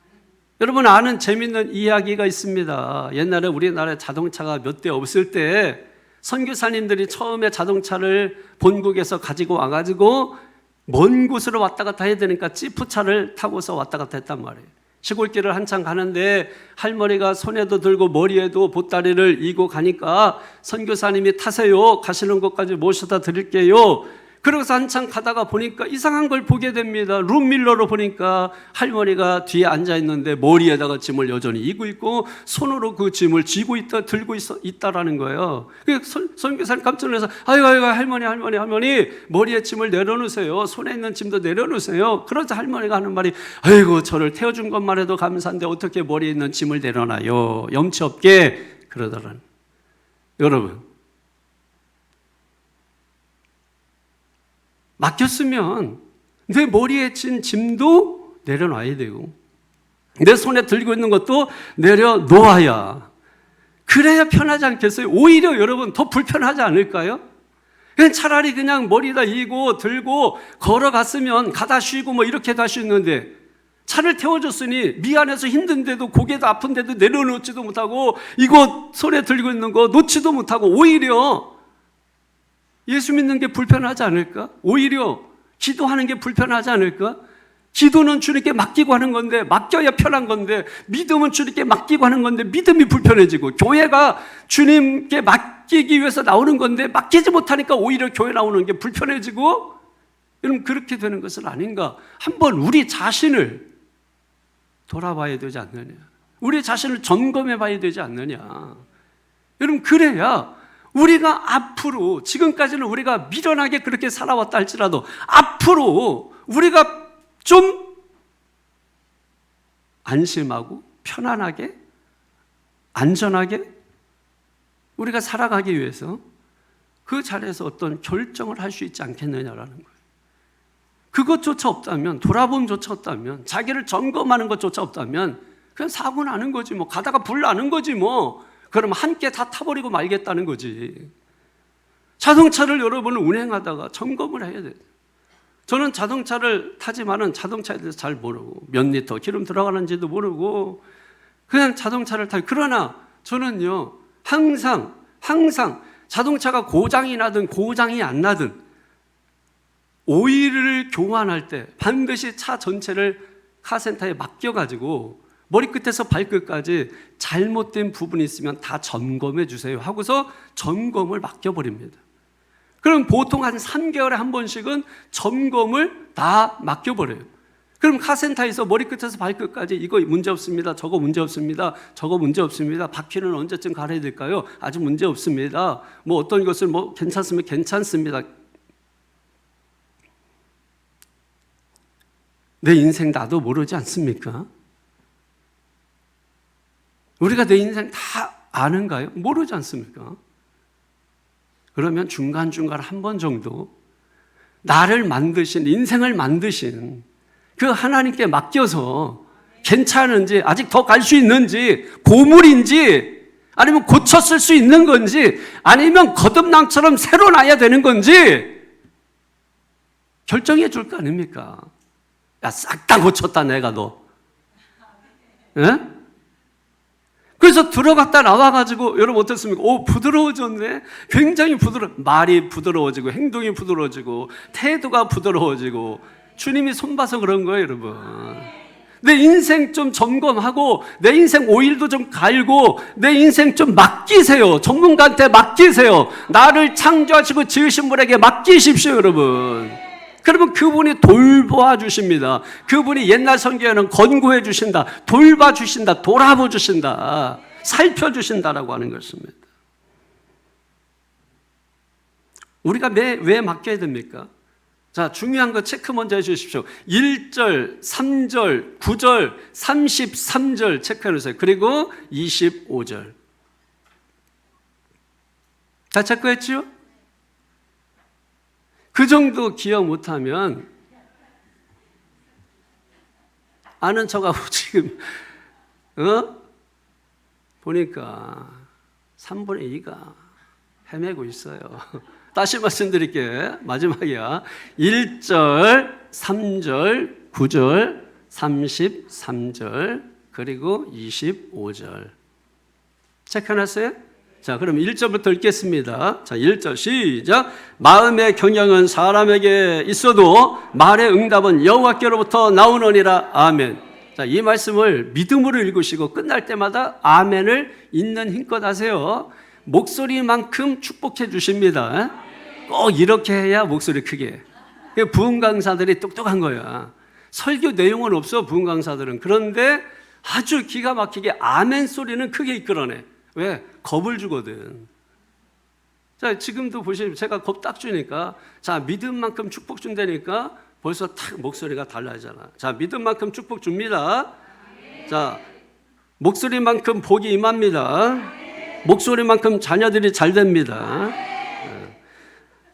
여러분 아는 재밌는 이야기가 있습니다. 옛날에 우리나라에 자동차가 몇 대 없을 때 선교사님들이 처음에 자동차를 본국에서 가지고 와가지고 먼 곳으로 왔다 갔다 해야 되니까 지프차를 타고서 왔다 갔다 했단 말이에요. 시골길을 한참 가는데 할머니가 손에도 들고 머리에도 보따리를 이고 가니까 선교사님이 타세요. 가시는 곳까지 모셔다 드릴게요. 그러고서 한참 가다가 보니까 이상한 걸 보게 됩니다. 룸밀러로 보니까 할머니가 뒤에 앉아 있는데 머리에다가 짐을 여전히 이고 있고 손으로 그 짐을 쥐고 있다, 들고 있다라는 거예요. 선교사님 깜짝 놀라서 아이고 할머니 머리에 짐을 내려놓으세요. 손에 있는 짐도 내려놓으세요. 그러자 할머니가 하는 말이 아이고 저를 태워준 것만 해도 감사한데 어떻게 머리에 있는 짐을 내려놔요. 염치 없게 그러더라는. 여러분 맡겼으면 내 머리에 진 짐도 내려놔야 되고 내 손에 들고 있는 것도 내려놓아야 그래야 편하지 않겠어요? 오히려 여러분 더 불편하지 않을까요? 그냥 차라리 그냥 머리다 이고 들고 걸어갔으면 가다 쉬고 뭐 이렇게도 할 수 있는데, 차를 태워줬으니 미안해서 힘든데도 고개도 아픈데도 내려놓지도 못하고 이거 손에 들고 있는 거 놓지도 못하고 오히려 예수 믿는 게 불편하지 않을까? 오히려 기도하는 게 불편하지 않을까? 기도는 주님께 맡기고 하는 건데, 맡겨야 편한 건데, 믿음은 주님께 맡기고 하는 건데 믿음이 불편해지고, 교회가 주님께 맡기기 위해서 나오는 건데 맡기지 못하니까 오히려 교회 나오는 게 불편해지고, 여러분 그렇게 되는 것은 아닌가? 한번 우리 자신을 돌아봐야 되지 않느냐? 우리 자신을 점검해 봐야 되지 않느냐? 여러분 그래야 우리가 앞으로, 지금까지는 우리가 미련하게 그렇게 살아왔다 할지라도 앞으로 우리가 좀 안심하고 편안하게 안전하게 우리가 살아가기 위해서 그 자리에서 어떤 결정을 할 수 있지 않겠느냐라는 거예요. 그것조차 없다면, 돌아봄조차 없다면, 자기를 점검하는 것조차 없다면 그냥 사고 나는 거지 뭐. 가다가 불 나는 거지 뭐. 그럼 함께 다 타버리고 말겠다는 거지. 자동차를 여러분은 운행하다가 점검을 해야 돼요. 저는 자동차를 타지만은 자동차에 대해서 잘 모르고 몇 리터 기름 들어가는지도 모르고 그냥 자동차를 타요. 그러나 저는요 항상 자동차가 고장이 나든 고장이 안 나든 오일을 교환할 때 반드시 차 전체를 카센터에 맡겨가지고 머리끝에서 발끝까지 잘못된 부분이 있으면 다 점검해 주세요 하고서 점검을 맡겨버립니다. 그럼 보통 한 3개월에 한 번씩은 점검을 다 맡겨버려요. 그럼 카센터에서 머리끝에서 발끝까지 이거 문제 없습니다, 저거 문제 없습니다, 저거 문제 없습니다, 바퀴는 언제쯤 갈아야 될까요? 아직 문제 없습니다, 뭐 어떤 것을 뭐 괜찮으면 괜찮습니다. 내 인생 나도 모르지 않습니까? 우리가 내 인생 다 아는가요? 모르지 않습니까? 그러면 중간중간 한 번 정도 나를 만드신, 인생을 만드신 그 하나님께 맡겨서 괜찮은지, 아직 더 갈 수 있는지, 고물인지, 아니면 고쳤을 수 있는 건지, 아니면 거듭남처럼 새로 나야 되는 건지 결정해 줄 거 아닙니까? 야, 싹 다 고쳤다 내가 너. 예? 그래서 들어갔다 나와가지고 여러분 어떻습니까? 오, 부드러워졌네. 굉장히 말이 부드러워지고 행동이 부드러워지고 태도가 부드러워지고 주님이 손봐서 그런 거예요, 여러분. 내 인생 좀 점검하고 내 인생 오일도 좀 갈고 내 인생 좀 맡기세요. 전문가한테 맡기세요. 나를 창조하시고 지으신 분에게 맡기십시오, 여러분. 그러면 그분이 돌보아 주십니다. 그분이 옛날 성경에는 권고해 주신다, 돌봐 주신다, 돌아보 주신다, 살펴 주신다라고 하는 것입니다. 우리가 왜 맡겨야 됩니까? 자, 중요한 거 체크 먼저 해 주십시오. 1절, 3절, 9절, 33절 체크해 주세요. 그리고 25절. 다 체크했지요? 그 정도 기억 못하면 아는 척하고 지금 보니까 3분의 2가 헤매고 있어요. 다시 말씀드릴게요. 마지막이야. 1절, 3절, 9절, 33절, 그리고 25절. 체크해놨어요? 자, 그럼 1절부터 읽겠습니다. 자, 1절 시작. 마음의 경영은 사람에게 있어도 말의 응답은 여호와께로부터 나오느니라. 아멘. 자, 이 말씀을 믿음으로 읽으시고 끝날 때마다 아멘을 있는 힘껏 하세요. 목소리만큼 축복해 주십니다. 꼭 이렇게 해야 목소리 크게. 부흥 강사들이 똑똑한 거야. 설교 내용은 없어, 부흥 강사들은. 그런데 아주 기가 막히게 아멘 소리는 크게 이끌어내. 왜? 겁을 주거든. 자, 지금도 보시면 제가 겁 딱 주니까, 자, 믿음만큼 축복 준다니까 벌써 탁 목소리가 달라지잖아. 자, 믿음만큼 축복 줍니다. 자, 목소리만큼 복이 임합니다. 목소리만큼 자녀들이 잘 됩니다.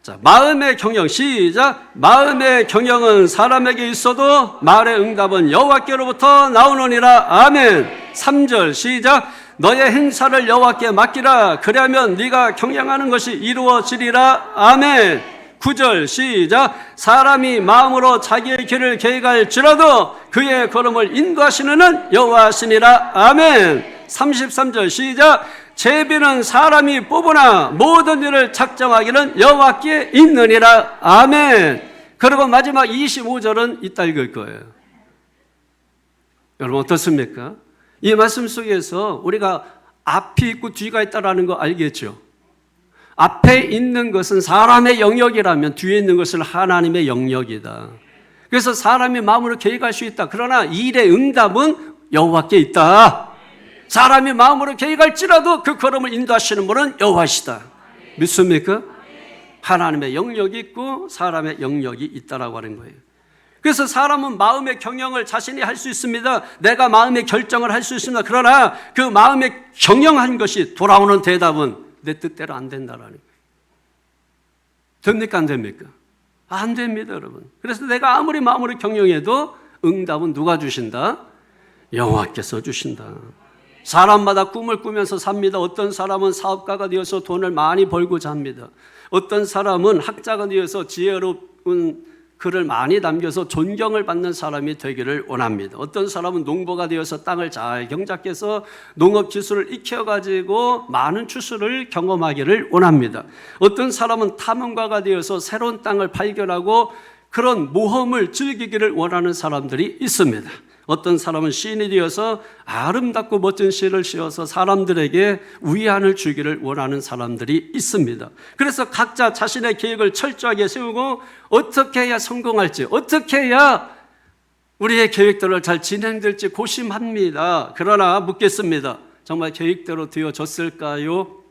자, 마음의 경영 시작. 마음의 경영은 사람에게 있어도 말의 응답은 여호와께로부터 나오느니라. 아멘. 3절 시작. 너의 행사를 여호와께 맡기라. 그리하면 네가 경영하는 것이 이루어지리라. 아멘. 9절 시작. 사람이 마음으로 자기의 길을 계획할지라도 그의 걸음을 인도하시는 이는 여호와시니라. 아멘. 33절 시작. 제비는 사람이 뽑으나 모든 일을 작정하기는 여호와께 있느니라. 아멘. 그리고 마지막 25절은 이따 읽을 거예요. 여러분 어떻습니까? 이 말씀 속에서 우리가 앞이 있고 뒤가 있다라는 거 알겠죠? 앞에 있는 것은 사람의 영역이라면 뒤에 있는 것은 하나님의 영역이다. 그래서 사람이 마음으로 계획할 수 있다. 그러나 일의 응답은 여호와께 있다. 사람이 마음으로 계획할지라도 그 걸음을 인도하시는 분은 여호와시다. 믿습니까? 하나님의 영역이 있고 사람의 영역이 있다라고 하는 거예요. 그래서 사람은 마음의 경영을 자신이 할 수 있습니다. 내가 마음의 결정을 할 수 있습니다. 그러나 그 마음의 경영한 것이 돌아오는 대답은 내 뜻대로 안 된다라는 거예요. 됩니까? 안 됩니까? 안 됩니다, 여러분. 그래서 내가 아무리 마음으로 경영해도 응답은 누가 주신다? 여호와께서 주신다. 사람마다 꿈을 꾸면서 삽니다. 어떤 사람은 사업가가 되어서 돈을 많이 벌고자 합니다. 어떤 사람은 학자가 되어서 지혜로운 글을 많이 남겨서 존경을 받는 사람이 되기를 원합니다. 어떤 사람은 농부가 되어서 땅을 잘 경작해서 농업 기술을 익혀가지고 많은 추수를 경험하기를 원합니다. 어떤 사람은 탐험가가 되어서 새로운 땅을 발견하고 그런 모험을 즐기기를 원하는 사람들이 있습니다. 어떤 사람은 시인이 되어서 아름답고 멋진 시를 지어서 사람들에게 위안을 주기를 원하는 사람들이 있습니다. 그래서 각자 자신의 계획을 철저하게 세우고 어떻게 해야 성공할지, 어떻게 해야 우리의 계획대로 잘 진행될지 고심합니다. 그러나 묻겠습니다. 정말 계획대로 되어졌을까요?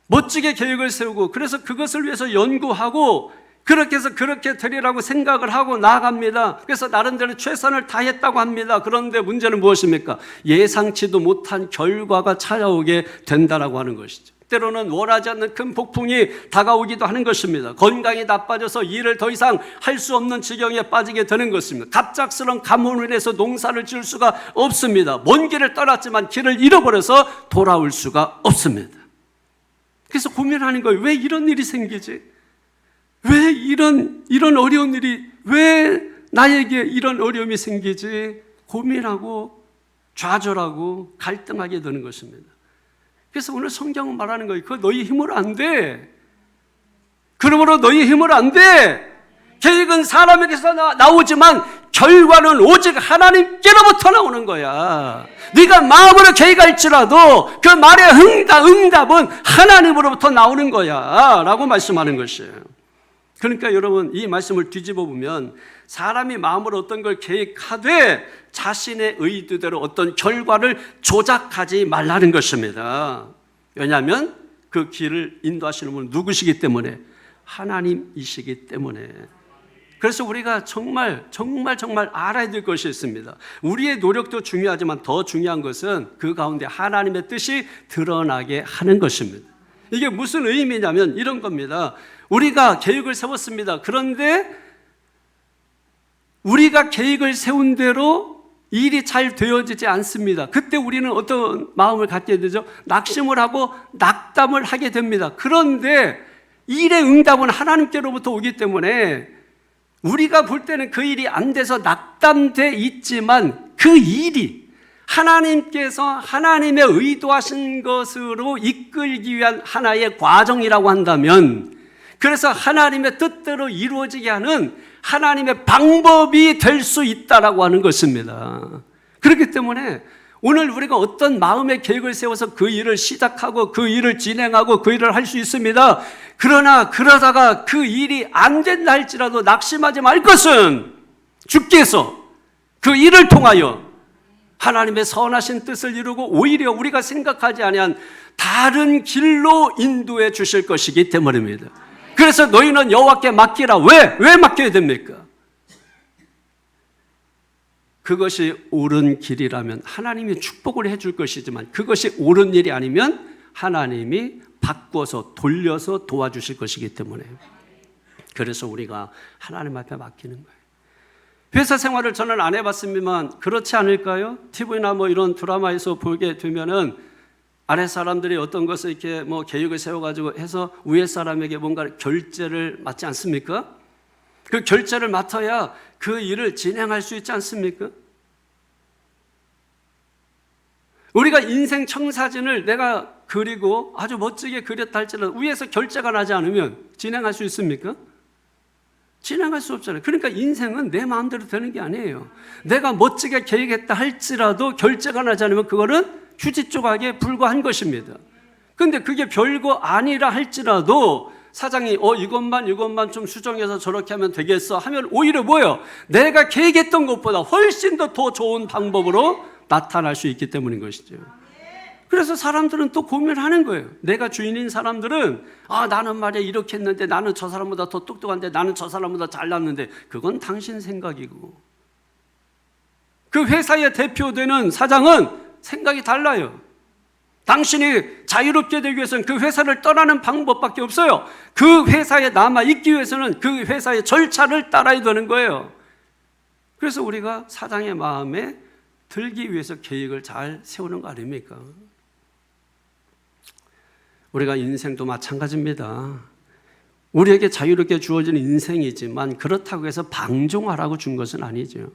멋지게 계획을 세우고 그래서 그것을 위해서 연구하고 그렇게 해서 그렇게 되리라고 생각을 하고 나아갑니다. 그래서 나름대로 최선을 다했다고 합니다. 그런데 문제는 무엇입니까? 예상치도 못한 결과가 찾아오게 된다라고 하는 것이죠. 때로는 원하지 않는 큰 폭풍이 다가오기도 하는 것입니다. 건강이 나빠져서 일을 더 이상 할 수 없는 지경에 빠지게 되는 것입니다. 갑작스러운 가뭄으로 인해서 농사를 지을 수가 없습니다. 먼 길을 떠났지만 길을 잃어버려서 돌아올 수가 없습니다. 그래서 고민하는 거예요. 왜 이런 일이 생기지? 왜 이런 어려운 일이, 왜 나에게 이런 어려움이 생기지? 고민하고 좌절하고 갈등하게 되는 것입니다. 그래서 오늘 성경은 말하는 거예요. 그거 너희 힘으로 안 돼. 그러므로 너희 힘으로 안 돼. 계획은 사람에게서 나오지만 결과는 오직 하나님께로부터 나오는 거야. 네가 마음으로 계획할지라도 그 말의 응답은 하나님으로부터 나오는 거야 라고 말씀하는 것이에요. 그러니까 여러분 이 말씀을 뒤집어 보면 사람이 마음으로 어떤 걸 계획하되 자신의 의도대로 어떤 결과를 조작하지 말라는 것입니다. 왜냐하면 그 길을 인도하시는 분은 누구시기 때문에? 하나님이시기 때문에. 그래서 우리가 정말 알아야 될 것이 있습니다. 우리의 노력도 중요하지만 더 중요한 것은 그 가운데 하나님의 뜻이 드러나게 하는 것입니다. 이게 무슨 의미냐면 이런 겁니다. 우리가 계획을 세웠습니다. 그런데 우리가 계획을 세운 대로 일이 잘 되어지지 않습니다. 그때 우리는 어떤 마음을 갖게 되죠? 낙심을 하고 낙담을 하게 됩니다. 그런데 일의 응답은 하나님께로부터 오기 때문에 우리가 볼 때는 그 일이 안 돼서 낙담돼 있지만 그 일이 하나님께서 하나님의 의도하신 것으로 이끌기 위한 하나의 과정이라고 한다면, 그래서 하나님의 뜻대로 이루어지게 하는 하나님의 방법이 될 수 있다라고 하는 것입니다. 그렇기 때문에 오늘 우리가 어떤 마음의 계획을 세워서 그 일을 시작하고 그 일을 진행하고 그 일을 할 수 있습니다. 그러나 그러다가 그 일이 안 된다 할지라도 낙심하지 말 것은 주께서 그 일을 통하여 하나님의 선하신 뜻을 이루고 오히려 우리가 생각하지 아니한 다른 길로 인도해 주실 것이기 때문입니다. 그래서 너희는 여호와께 맡기라. 왜 맡겨야 됩니까? 그것이 옳은 길이라면 하나님이 축복을 해줄 것이지만 그것이 옳은 일이 아니면 하나님이 바꿔서 돌려서 도와주실 것이기 때문에, 그래서 우리가 하나님 앞에 맡기는 거예요. 회사 생활을 저는 안 해봤습니다만 그렇지 않을까요? TV나 뭐 이런 드라마에서 보게 되면은 아래 사람들이 어떤 것을 이렇게 뭐 계획을 세워가지고 해서 위에 사람에게 뭔가 결제를 맡지 않습니까? 그 결제를 맡아야 그 일을 진행할 수 있지 않습니까? 우리가 인생 청사진을 내가 그리고 아주 멋지게 그렸다 할지라도 위에서 결제가 나지 않으면 진행할 수 있습니까? 진행할 수 없잖아요. 그러니까 인생은 내 마음대로 되는 게 아니에요. 내가 멋지게 계획했다 할지라도 결제가 나지 않으면 그거는 휴지 조각에 불과한 것입니다. 근데 그게 별거 아니라 할지라도 사장이 이것만 좀 수정해서 저렇게 하면 되겠어 하면 오히려 뭐예요? 내가 계획했던 것보다 훨씬 더 좋은 방법으로 나타날 수 있기 때문인 것이죠. 그래서 사람들은 또 고민하는 거예요. 내가 주인인 사람들은 나는 말이야 이렇게 했는데 나는 저 사람보다 더 똑똑한데 나는 저 사람보다 잘났는데 그건 당신 생각이고 그 회사의 대표되는 사장은 생각이 달라요. 당신이 자유롭게 되기 위해서는 그 회사를 떠나는 방법밖에 없어요. 그 회사에 남아있기 위해서는 그 회사의 절차를 따라야 되는 거예요. 그래서 우리가 사장의 마음에 들기 위해서 계획을 잘 세우는 거 아닙니까? 우리가 인생도 마찬가지입니다. 우리에게 자유롭게 주어진 인생이지만 그렇다고 해서 방종하라고 준 것은 아니죠.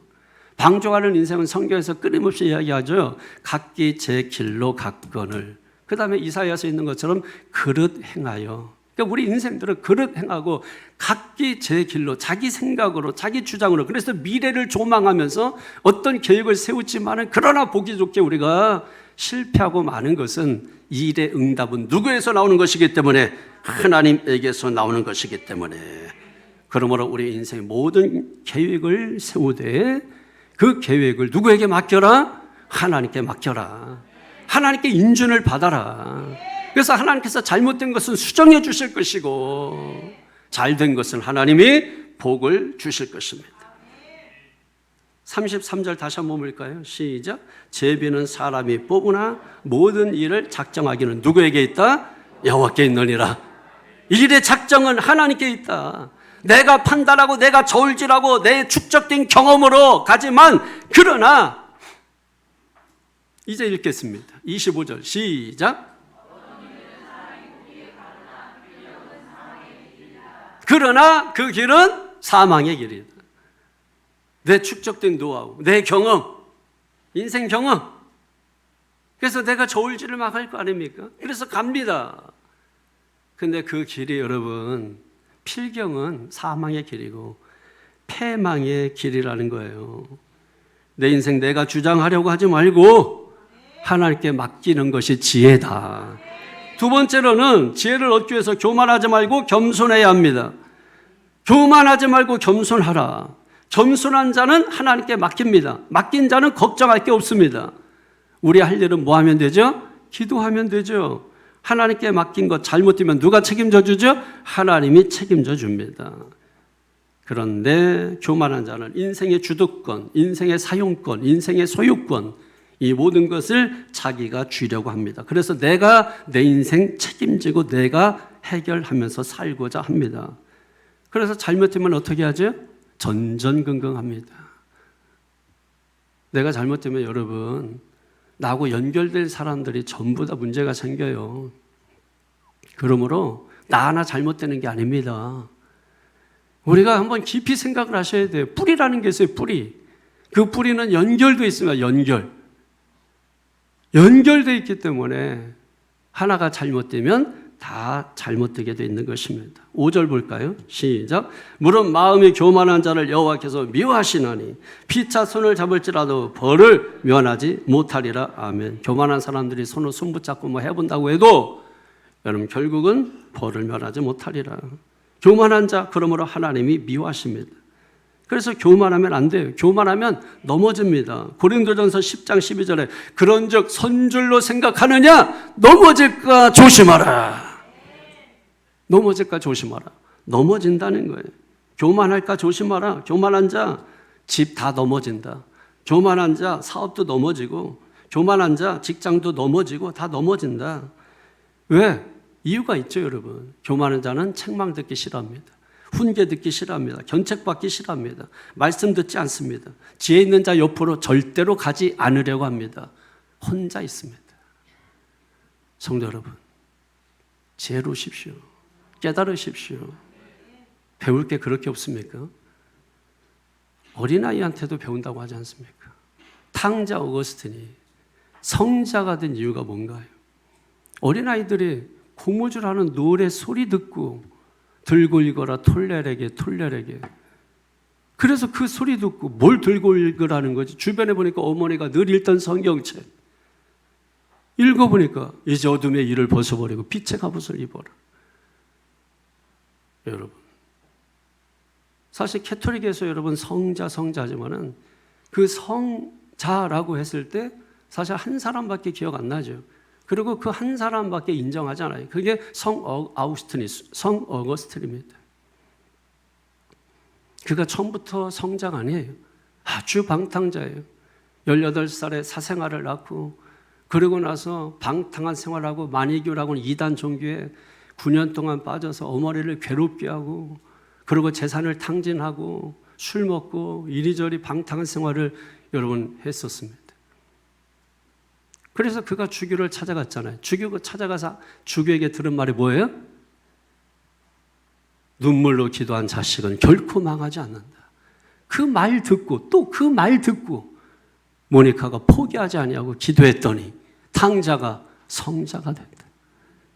방종하는 인생은 성경에서 끊임없이 이야기하죠. 각기 제 길로 갔거늘. 그 다음에 이사야서 있는 것처럼 그릇 행하여. 그러니까 우리 인생들은 그릇 행하고 각기 제 길로 자기 생각으로 자기 주장으로 그래서 미래를 조망하면서 어떤 계획을 세우지만은 그러나 보기 좋게 우리가 실패하고 마는 것은 일의 응답은 누구에서 나오는 것이기 때문에 하나님에게서 나오는 것이기 때문에 그러므로 우리 인생의 모든 계획을 세우되 그 계획을 누구에게 맡겨라? 하나님께 맡겨라. 하나님께 인준을 받아라. 그래서 하나님께서 잘못된 것은 수정해 주실 것이고 잘된 것은 하나님이 복을 주실 것입니다. 33절 다시 한번 볼까요? 시작. 제비는 사람이 뽑으나 모든 일을 작정하기는 누구에게 있다? 여호와께 있느니라. 일의 작정은 하나님께 있다. 내가 판단하고 내가 저울질하고 내 축적된 경험으로 가지만 그러나 이제 읽겠습니다. 25절 시작. 그러나 그 길은 사망의 길이다. 내 축적된 노하우, 내 경험, 인생 경험. 그래서 내가 저울질을 막 할 거 아닙니까? 그래서 갑니다. 근데 그 길이 여러분 필경은 사망의 길이고 패망의 길이라는 거예요. 내 인생 내가 주장하려고 하지 말고 하나님께 맡기는 것이 지혜다. 두 번째로는 지혜를 얻기 위해서 교만하지 말고 겸손해야 합니다. 교만하지 말고 겸손하라. 겸손한 자는 하나님께 맡깁니다. 맡긴 자는 걱정할 게 없습니다. 우리 할 일은 뭐 하면 되죠? 기도하면 되죠. 하나님께 맡긴 것 잘못되면 누가 책임져 주죠? 하나님이 책임져 줍니다. 그런데 교만한 자는 인생의 주도권, 인생의 사용권, 인생의 소유권 이 모든 것을 자기가 쥐려고 합니다. 그래서 내가 내 인생 책임지고 내가 해결하면서 살고자 합니다. 그래서 잘못되면 어떻게 하죠? 전전긍긍합니다. 내가 잘못되면 여러분 나하고 연결될 사람들이 전부 다 문제가 생겨요. 그러므로 나 하나 잘못되는 게 아닙니다. 우리가 한번 깊이 생각을 하셔야 돼요. 뿌리라는 게 있어요. 뿌리. 그 뿌리는 연결되어 있습니다. 연결되어 있기 때문에 하나가 잘못되면 다 잘못되게 되어 있는 것입니다. 5절 볼까요? 시작. 물은 마음이 교만한 자를 여호와께서 미워하시나니 피차 손을 잡을지라도 벌을 면하지 못하리라. 아멘. 교만한 사람들이 손을 손붙잡고 뭐 해본다고 해도 여러분 결국은 벌을 면하지 못하리라. 교만한 자 그러므로 하나님이 미워하십니다. 그래서 교만하면 안 돼요. 교만하면 넘어집니다. 고린도전서 10장 12절에 그런즉 선줄로 생각하느냐 넘어질까 조심하라. 넘어질까 조심하라. 넘어진다는 거예요. 교만할까 조심하라. 교만한 자 집 다 넘어진다. 교만한 자 사업도 넘어지고 교만한 자 직장도 넘어지고 다 넘어진다. 왜? 이유가 있죠 여러분. 교만한 자는 책망 듣기 싫어합니다. 훈계 듣기 싫어합니다. 견책받기 싫어합니다. 말씀 듣지 않습니다. 지혜 있는 자 옆으로 절대로 가지 않으려고 합니다. 혼자 있습니다. 성도 여러분, 지혜로우십시오. 깨달으십시오. 배울 게 그렇게 없습니까? 어린아이한테도 배운다고 하지 않습니까? 탕자 어거스틴이 성자가 된 이유가 뭔가요? 어린아이들이 고무줄하는 노래 소리 듣고 들고 읽어라 톨레에게. 그래서 그 소리 듣고 뭘 들고 읽으라는 거지? 주변에 보니까 어머니가 늘 읽던 성경책 읽어보니까 이제 어둠의 일을 벗어버리고 빛의 갑옷을 입어라. 여러분, 사실 캐톨릭에서 여러분 성자지만은 그 성자라고 했을 때 사실 한 사람밖에 기억 안 나죠. 그리고 그 한 사람밖에 인정하잖아요. 그게 성 어거스틴입니다. 그가 처음부터 성자가 아니에요. 아주 방탕자예요. 18살에 사생활을 낳고 그러고 나서 방탕한 생활하고 마니교라고는 이단 종교에 9년 동안 빠져서 어머니를 괴롭게 하고 그리고 재산을 탕진하고 술 먹고 이리저리 방탕한 생활을 여러분 했었습니다. 그래서 그가 주교를 찾아갔잖아요. 주교가 찾아가서 주교에게 들은 말이 뭐예요? 눈물로 기도한 자식은 결코 망하지 않는다. 그 말 듣고 또 그 말 듣고 모니카가 포기하지 아니하고 기도했더니 탕자가 성자가 됐다.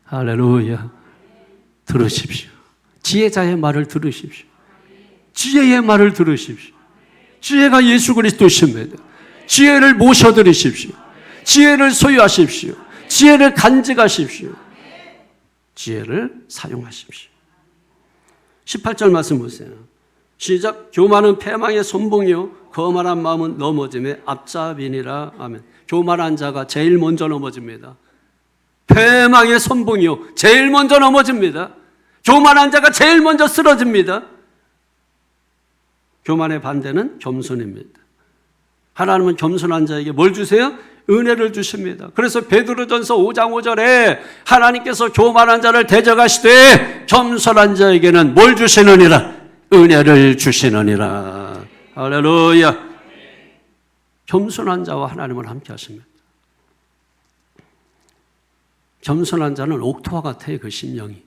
할렐루야. 들으십시오. 지혜자의 말을 들으십시오. 지혜의 말을 들으십시오. 지혜가 예수 그리스도십니다. 지혜를 모셔드리십시오. 지혜를 소유하십시오. 지혜를 간직하십시오. 지혜를 사용하십시오. 18절 말씀 보세요. 시작. 교만은 패망의 선봉이요 거만한 마음은 넘어짐의 앞잡이니라. 아멘. 교만한 자가 제일 먼저 넘어집니다. 패망의 선봉이요 제일 먼저 넘어집니다. 교만한 자가 제일 먼저 쓰러집니다. 교만의 반대는 겸손입니다. 하나님은 겸손한 자에게 뭘 주세요? 은혜를 주십니다. 그래서 베드로전서 5장 5절에 하나님께서 교만한 자를 대적하시되 겸손한 자에게는 뭘 주시느니라? 은혜를 주시느니라. 할렐루야. 겸손한 자와 하나님은 함께 하십니다. 겸손한 자는 옥토와 같아요. 그 심령이.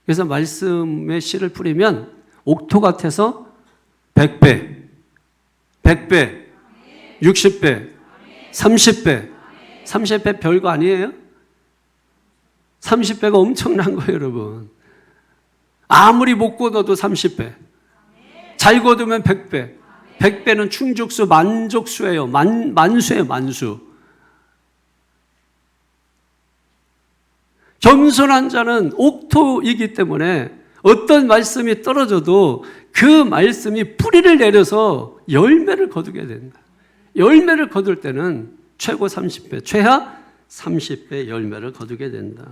그래서 말씀에 씨를 뿌리면 옥토 같아서 100배, 100배, 60배, 30배, 30배 별거 아니에요? 30배가 엄청난 거예요, 여러분. 아무리 못 거둬도 30배. 잘 거두면 100배. 100배는 충족수, 만족수예요. 만수예요, 만수. 겸손한 자는 옥토이기 때문에 어떤 말씀이 떨어져도 그 말씀이 뿌리를 내려서 열매를 거두게 된다. 열매를 거둘 때는 최고 30배, 최하 30배 열매를 거두게 된다.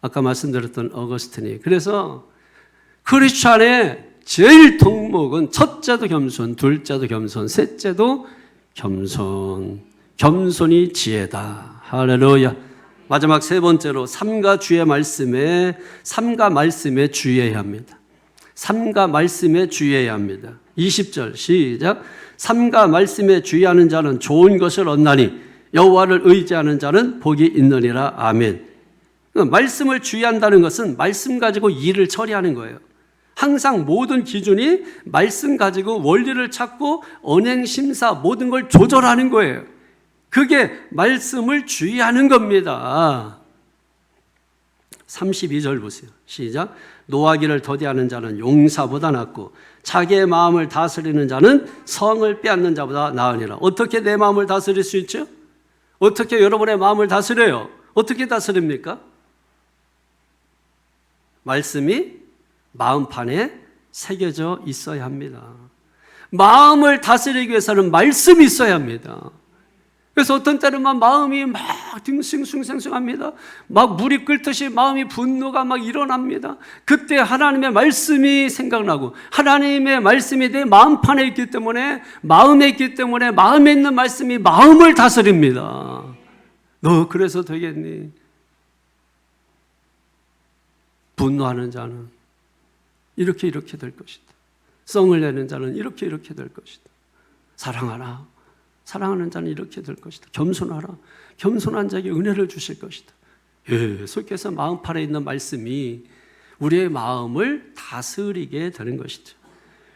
아까 말씀드렸던 어거스틴이. 그래서 크리스찬의 제일 덕목은 첫째도 겸손, 둘째도 겸손, 셋째도 겸손. 겸손이 지혜다. 할렐루야. 마지막 세 번째로 삼가 말씀에 주의해야 합니다. 삼가 말씀에 주의해야 합니다. 20절 시작. 삼가 말씀에 주의하는 자는 좋은 것을 얻나니 여호와를 의지하는 자는 복이 있느니라. 아멘. 말씀을 주의한다는 것은 말씀 가지고 일을 처리하는 거예요. 항상 모든 기준이 말씀 가지고 원리를 찾고 언행 심사 모든 걸 조절하는 거예요. 그게 말씀을 주의하는 겁니다. 32절 보세요. 시작. 노하기를 더디하는 자는 용사보다 낫고 자기의 마음을 다스리는 자는 성을 빼앗는 자보다 나으니라. 어떻게 내 마음을 다스릴 수 있죠? 어떻게 여러분의 마음을 다스려요? 어떻게 다스립니까? 말씀이 마음판에 새겨져 있어야 합니다. 마음을 다스리기 위해서는 말씀이 있어야 합니다. 그래서 어떤 때는 마음이 막 싱숭생숭합니다. 막 물이 끓듯이 마음이 분노가 막 일어납니다. 그때 하나님의 말씀이 생각나고 하나님의 말씀이 내 마음판에 있기 때문에 마음에 있는 말씀이 마음을 다스립니다. 너 그래서 되겠니? 분노하는 자는 이렇게 될 것이다. 성을 내는 자는 이렇게 될 것이다. 사랑하라. 사랑하는 자는 이렇게 될 것이다. 겸손하라. 겸손한 자에게 은혜를 주실 것이다. 계속해서 마음판에 있는 말씀이 우리의 마음을 다스리게 되는 것이죠.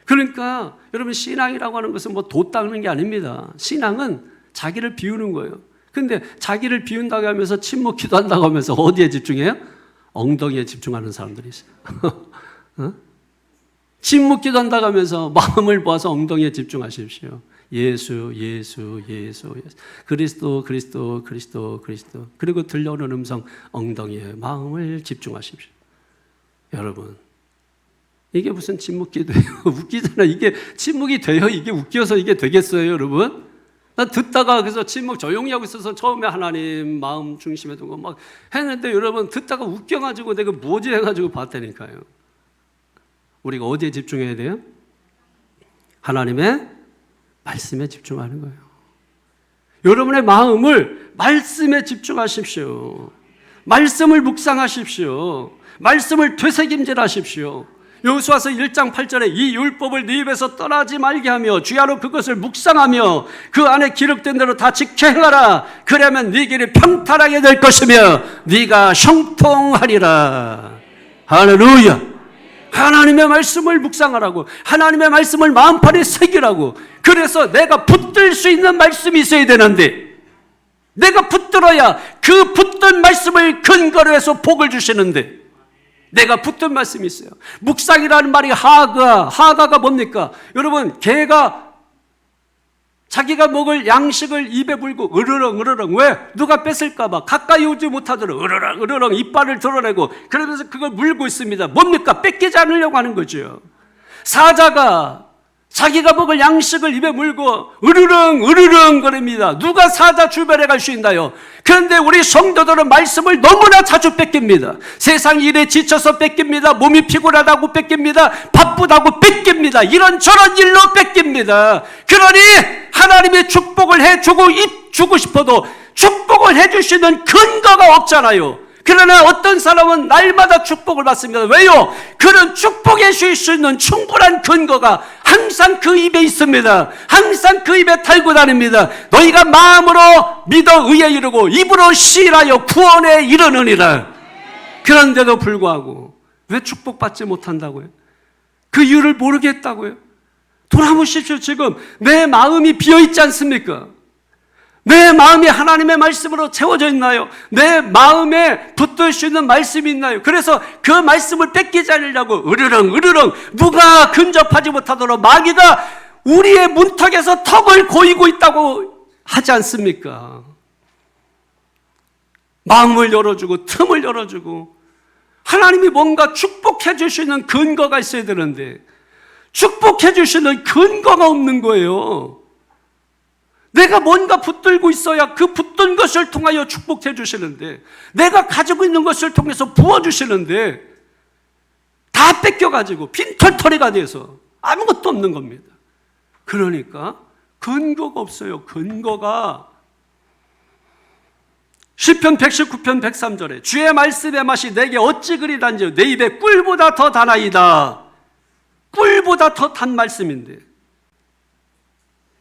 그러니까 여러분, 신앙이라고 하는 것은 뭐 도 닦는 게 아닙니다. 신앙은 자기를 비우는 거예요. 근데 자기를 비운다고 하면서 침묵 기도한다고 하면서 어디에 집중해요? 엉덩이에 집중하는 사람들이 있어요. 어? 침묵 기도한다고 하면서 마음을 모아서 엉덩이에 집중하십시오. 예수, 예수, 예수, 예수. 그리스도, 그리스도, 그리스도, 그리스도. 그리고 들려오는 음성, 엉덩이에 마음을 집중하십시오. 여러분, 이게 무슨 침묵 기도예요? 웃기잖아. 이게 침묵이 돼요? 이게 웃겨서 이게 되겠어요, 여러분? 난 듣다가 그래서 침묵 조용히 하고 있어서 처음에 하나님 마음 중심에 두고 막 했는데 여러분, 듣다가 웃겨가지고 내가 뭐지 해가지고 봤다니까요. 우리가 어디에 집중해야 돼요? 하나님의 말씀에 집중하는 거예요. 여러분의 마음을 말씀에 집중하십시오. 말씀을 묵상하십시오. 말씀을 되새김질하십시오. 여호수아서 1장 8절에 이 율법을 네 입에서 떠나지 말게 하며 주야로 그것을 묵상하며 그 안에 기록된 대로 다 지켜 행하라. 그러면 네 길이 평탄하게 될 것이며 네가 형통하리라. 할렐루야. 하나님의 말씀을 묵상하라고, 하나님의 말씀을 마음판에 새기라고. 그래서 내가 붙들 수 있는 말씀이 있어야 되는데, 내가 붙들어야 그 붙든 말씀을 근거로 해서 복을 주시는데, 내가 붙든 말씀이 있어요. 묵상이라는 말이 하가가 뭡니까? 여러분, 개가 자기가 먹을 양식을 입에 물고 으르렁 왜? 누가 뺏을까봐 가까이 오지 못하도록 으르렁 이빨을 드러내고 그러면서 그걸 물고 있습니다. 뭡니까? 뺏기지 않으려고 하는 거죠. 사자가 자기가 먹을 양식을 입에 물고 으르렁 거립니다. 누가 사자 주변에 갈 수 있나요? 그런데 우리 성도들은 말씀을 너무나 자주 뺏깁니다. 세상 일에 지쳐서 뺏깁니다. 몸이 피곤하다고 뺏깁니다. 바쁘다고 뺏깁니다. 이런저런 일로 뺏깁니다. 그러니 하나님의 축복을 해주고 싶어도 축복을 해주시는 근거가 없잖아요. 그러나 어떤 사람은 날마다 축복을 받습니다. 왜요? 그런 축복해 줄 수 있는 충분한 근거가 항상 그 입에 있습니다. 항상 그 입에 달고 다닙니다. 너희가 마음으로 믿어 의에 이르고 입으로 시인하여 구원에 이르느니라. 그런데도 불구하고 왜 축복받지 못한다고요? 그 이유를 모르겠다고요? 돌아보십시오. 지금 내 마음이 비어있지 않습니까? 내 마음이 하나님의 말씀으로 채워져 있나요? 내 마음에 붙들 수 있는 말씀이 있나요? 그래서 그 말씀을 뺏기지 않으려고 으르렁 누가 근접하지 못하도록 마귀가 우리의 문턱에서 턱을 고이고 있다고 하지 않습니까? 마음을 열어주고 틈을 열어주고 하나님이 뭔가 축복해 주시는 근거가 있어야 되는데 축복해 주시는 근거가 없는 거예요. 내가 뭔가 붙들고 있어야 그 붙든 것을 통하여 축복해 주시는데, 내가 가지고 있는 것을 통해서 부어주시는데 다 뺏겨가지고 빈털터리가 돼서 아무것도 없는 겁니다. 그러니까 근거가 없어요. 근거가. 시편 119편 103절에 주의 말씀의 맛이 내게 어찌 그리 단지 내 입에 꿀보다 더 다나이다. 꿀보다 더 단 말씀인데,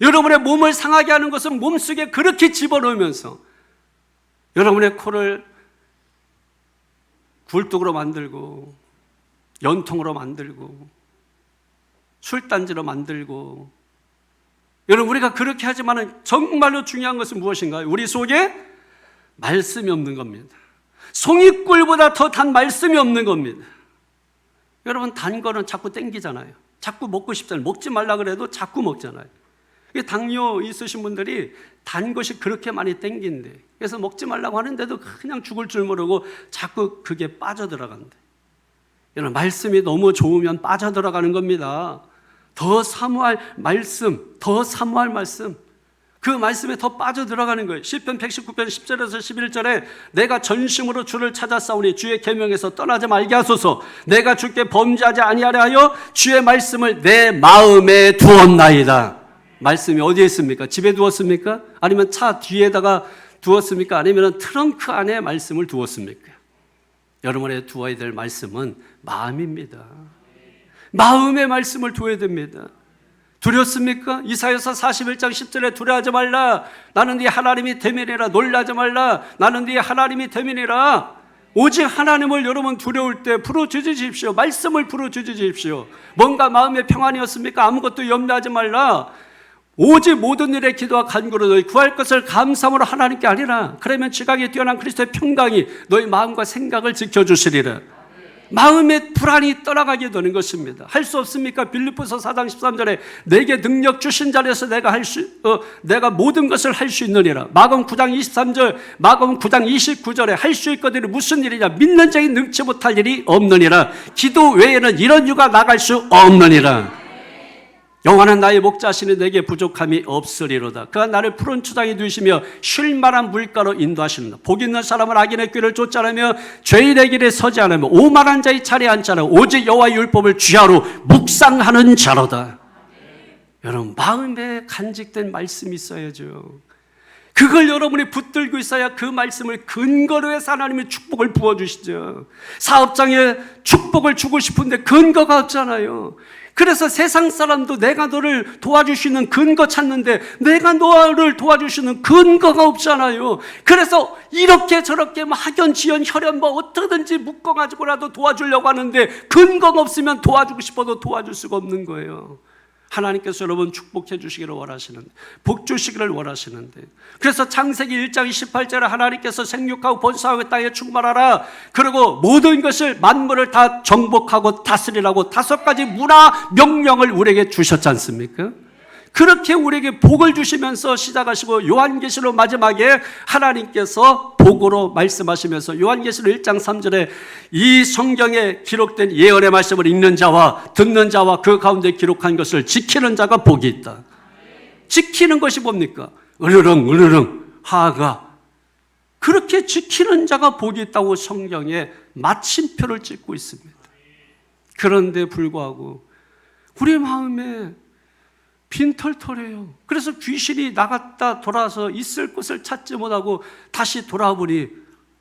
여러분의 몸을 상하게 하는 것은 몸속에 그렇게 집어넣으면서 여러분의 코를 굴뚝으로 만들고 연통으로 만들고 술단지로 만들고, 여러분 우리가 그렇게 하지만 정말로 중요한 것은 무엇인가요? 우리 속에 말씀이 없는 겁니다. 송이꿀보다 더 단 말씀이 없는 겁니다. 여러분 단 거는 자꾸 땡기잖아요. 자꾸 먹고 싶잖아요. 먹지 말라 그래도 자꾸 먹잖아요. 당뇨 있으신 분들이 단 것이 그렇게 많이 땡긴대. 그래서 먹지 말라고 하는데도 그냥 죽을 줄 모르고 자꾸 그게 빠져들어간대. 여러분 말씀이 너무 좋으면 빠져들어가는 겁니다. 더 사모할 말씀, 그 말씀에 더 빠져들어가는 거예요. 시편 119편 10절에서 11절에 내가 전심으로 주를 찾았사오니 주의 계명에서 떠나지 말게 하소서. 내가 주께 범죄하지 아니하려 하여 주의 말씀을 내 마음에 두었나이다. 말씀이 어디에 있습니까? 집에 두었습니까? 아니면 차 뒤에다가 두었습니까? 아니면 트렁크 안에 말씀을 두었습니까? 여러분의 두어야 될 말씀은 마음입니다. 마음의 말씀을 둬야 됩니다. 두렵습니까? 이사야서 41장 10절에 두려워하지 말라. 나는 네 하나님이 됨이니라. 놀라지 말라. 나는 네 하나님이 됨이니라. 오직 하나님을 여러분 두려울 때 부르짖으십시오. 말씀을 부르짖으십시오. 뭔가 마음의 평안이었습니까? 아무것도 염려하지 말라. 오직 모든 일에 기도와 간구로 너희 구할 것을 감사함으로 하나님께 아니라. 그러면 지각에 뛰어난 그리스도의 평강이 너희 마음과 생각을 지켜주시리라. 마음의 불안이 떠나가게 되는 것입니다. 할 수 없습니까? 빌립보서 4장 13절에 내게 능력 주신 자리에서 내가 모든 것을 할 수 있느니라. 마가복음 9장 23절, 마가복음 9장 29절에 할 수 있거든요. 무슨 일이냐? 믿는 자에게 능치 못할 일이 없느니라. 기도 외에는 이런 유가 나갈 수 없느니라. 여호와는 나의 목자시니 내게 부족함이 없으리로다. 그가 나를 푸른 초장에 두시며 쉴 만한 물가로 인도하시는다. 복 있는 사람은 악인의 꾀를 쫓지 않으며 죄인의 길에 서지 않으며 오만한 자의 자리에 앉지 않으며 오직 여호와의 율법을 주야로 묵상하는 자로다. 여러분, 마음에 간직된 말씀이 있어야죠. 그걸 여러분이 붙들고 있어야 그 말씀을 근거로 해서 하나님의 축복을 부어주시죠. 사업장에 축복을 주고 싶은데 근거가 없잖아요. 그래서 세상 사람도 내가 너를 도와줄 수 있는 근거 찾는데 내가 너를 도와줄 수 있는 근거가 없잖아요. 그래서 이렇게 저렇게 학연, 지연, 혈연 어떻게든지 묶어가지고라도 도와주려고 하는데 근거가 없으면 도와주고 싶어도 도와줄 수가 없는 거예요. 하나님께서 여러분 축복해 주시기를 원하시는데, 복 주시기를 원하시는데, 그래서 창세기 1장 28절에 하나님께서 생육하고 번성하고 땅에 충만하라, 그리고 모든 것을 만물을 다 정복하고 다스리라고 5가지 문화 명령을 우리에게 주셨지 않습니까? 그렇게 우리에게 복을 주시면서 시작하시고 요한계시록 마지막에 하나님께서 복으로 말씀하시면서 요한계시록 1장 3절에 이 성경에 기록된 예언의 말씀을 읽는 자와 듣는 자와 그 가운데 기록한 것을 지키는 자가 복이 있다. 지키는 것이 뭡니까? 으르렁 하가. 그렇게 지키는 자가 복이 있다고 성경에 마침표를 찍고 있습니다. 그런데 불구하고 우리 마음에 빈털털해요. 그래서 귀신이 나갔다 돌아서 있을 곳을 찾지 못하고 다시 돌아보니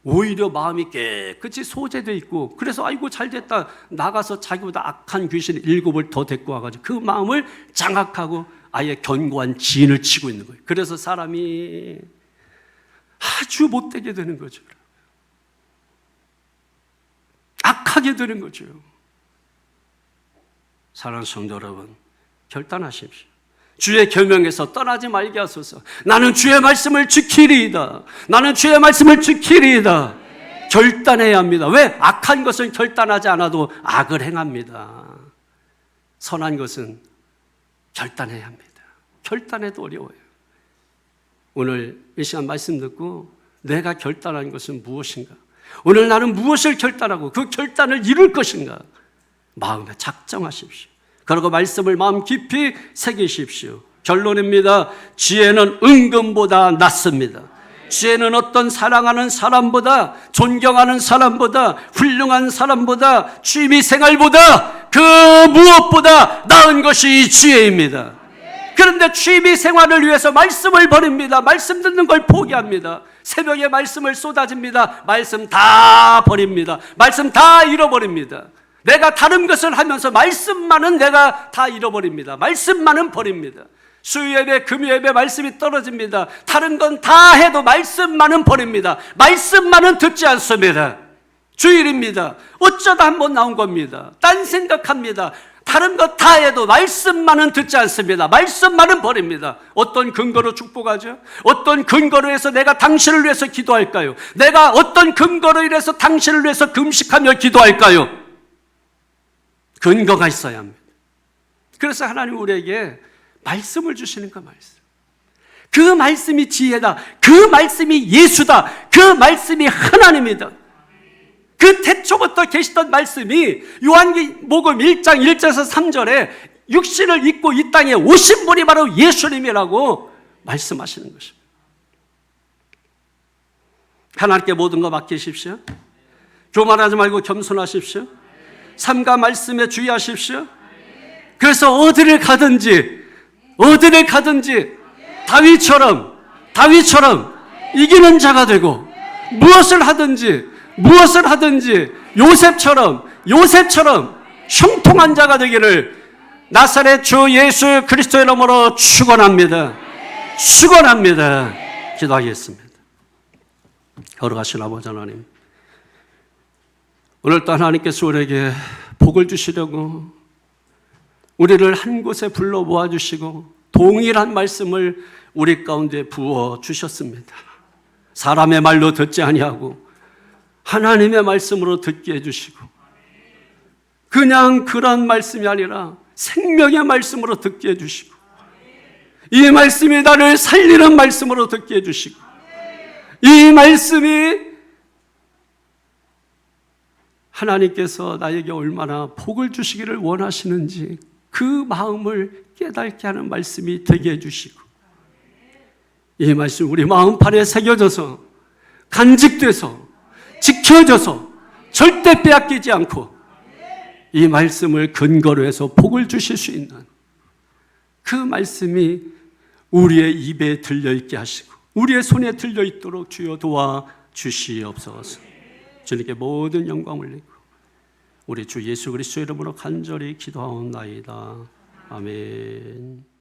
오히려 마음이 깨끗이 소재되어 있고, 그래서 아이고 잘됐다 나가서 자기보다 악한 귀신 7을 더 데리고 와가지고 그 마음을 장악하고 아예 견고한 진을 치고 있는 거예요. 그래서 사람이 아주 못되게 되는 거죠. 악하게 되는 거죠. 사랑하는 성도 여러분, 결단하십시오. 주의 계명에서 떠나지 말게 하소서. 나는 주의 말씀을 지키리이다. 나는 주의 말씀을 지키리이다. 결단해야 합니다. 왜? 악한 것은 결단하지 않아도 악을 행합니다. 선한 것은 결단해야 합니다. 결단해도 어려워요. 오늘 이 시간 말씀 듣고 내가 결단한 것은 무엇인가? 오늘 나는 무엇을 결단하고 그 결단을 이룰 것인가? 마음에 작정하십시오. 그리고 말씀을 마음 깊이 새기십시오. 결론입니다. 지혜는 은금보다 낫습니다. 지혜는 어떤 사랑하는 사람보다, 존경하는 사람보다, 훌륭한 사람보다, 취미생활보다 그 무엇보다 나은 것이 지혜입니다. 그런데 취미생활을 위해서 말씀을 버립니다. 말씀 듣는 걸 포기합니다. 새벽에 말씀을 쏟아집니다. 말씀 다 버립니다. 말씀 다 잃어버립니다. 내가 다른 것을 하면서 말씀만은 내가 다 잃어버립니다. 말씀만은 버립니다. 수요예배, 금요예배 말씀이 떨어집니다. 다른 건 다 해도 말씀만은 버립니다. 말씀만은 듣지 않습니다. 주일입니다. 어쩌다 한번 나온 겁니다. 딴 생각합니다. 다른 것 다 해도 말씀만은 듣지 않습니다. 말씀만은 버립니다. 어떤 근거로 축복하죠? 어떤 근거로 해서 내가 당신을 위해서 기도할까요? 내가 어떤 근거로 인해서 당신을 위해서 금식하며 기도할까요? 근거가 있어야 합니다. 그래서 하나님 우리에게 말씀을 주시는 그 말씀. 그 말씀이 지혜다. 그 말씀이 예수다. 그 말씀이 하나님이다. 그 태초부터 계시던 말씀이 요한복음 1장 1절에서 3절에 육신을 입고 이 땅에 오신 분이 바로 예수님이라고 말씀하시는 것입니다. 하나님께 모든 거 맡기십시오. 교만하지 말고 겸손하십시오. 삶과 말씀에 주의하십시오. 그래서 어디를 가든지 다윗처럼 이기는 자가 되고, 무엇을 하든지 요셉처럼 형통한 자가 되기를 나사렛 주 예수 그리스도의 이름으로 축원합니다. 축원합니다. 기도하겠습니다. 걸어가신 아버지 하나님, 오늘도 하나님께서 우리에게 복을 주시려고 우리를 한 곳에 불러 모아주시고 동일한 말씀을 우리 가운데 부어 주셨습니다. 사람의 말로 듣지 아니하고 하나님의 말씀으로 듣게 해주시고, 그냥 그런 말씀이 아니라 생명의 말씀으로 듣게 해주시고, 이 말씀이 나를 살리는 말씀으로 듣게 해주시고, 이 말씀이 하나님께서 나에게 얼마나 복을 주시기를 원하시는지 그 마음을 깨닫게 하는 말씀이 되게 해주시고, 이 말씀 우리 마음판에 새겨져서 간직돼서 지켜져서 절대 빼앗기지 않고 이 말씀을 근거로 해서 복을 주실 수 있는 그 말씀이 우리의 입에 들려있게 하시고 우리의 손에 들려있도록 주여 도와주시옵소서. 주님께 모든 영광을 올리고 우리 주 예수 그리스도의 이름으로 간절히 기도하옵나이다. 아멘.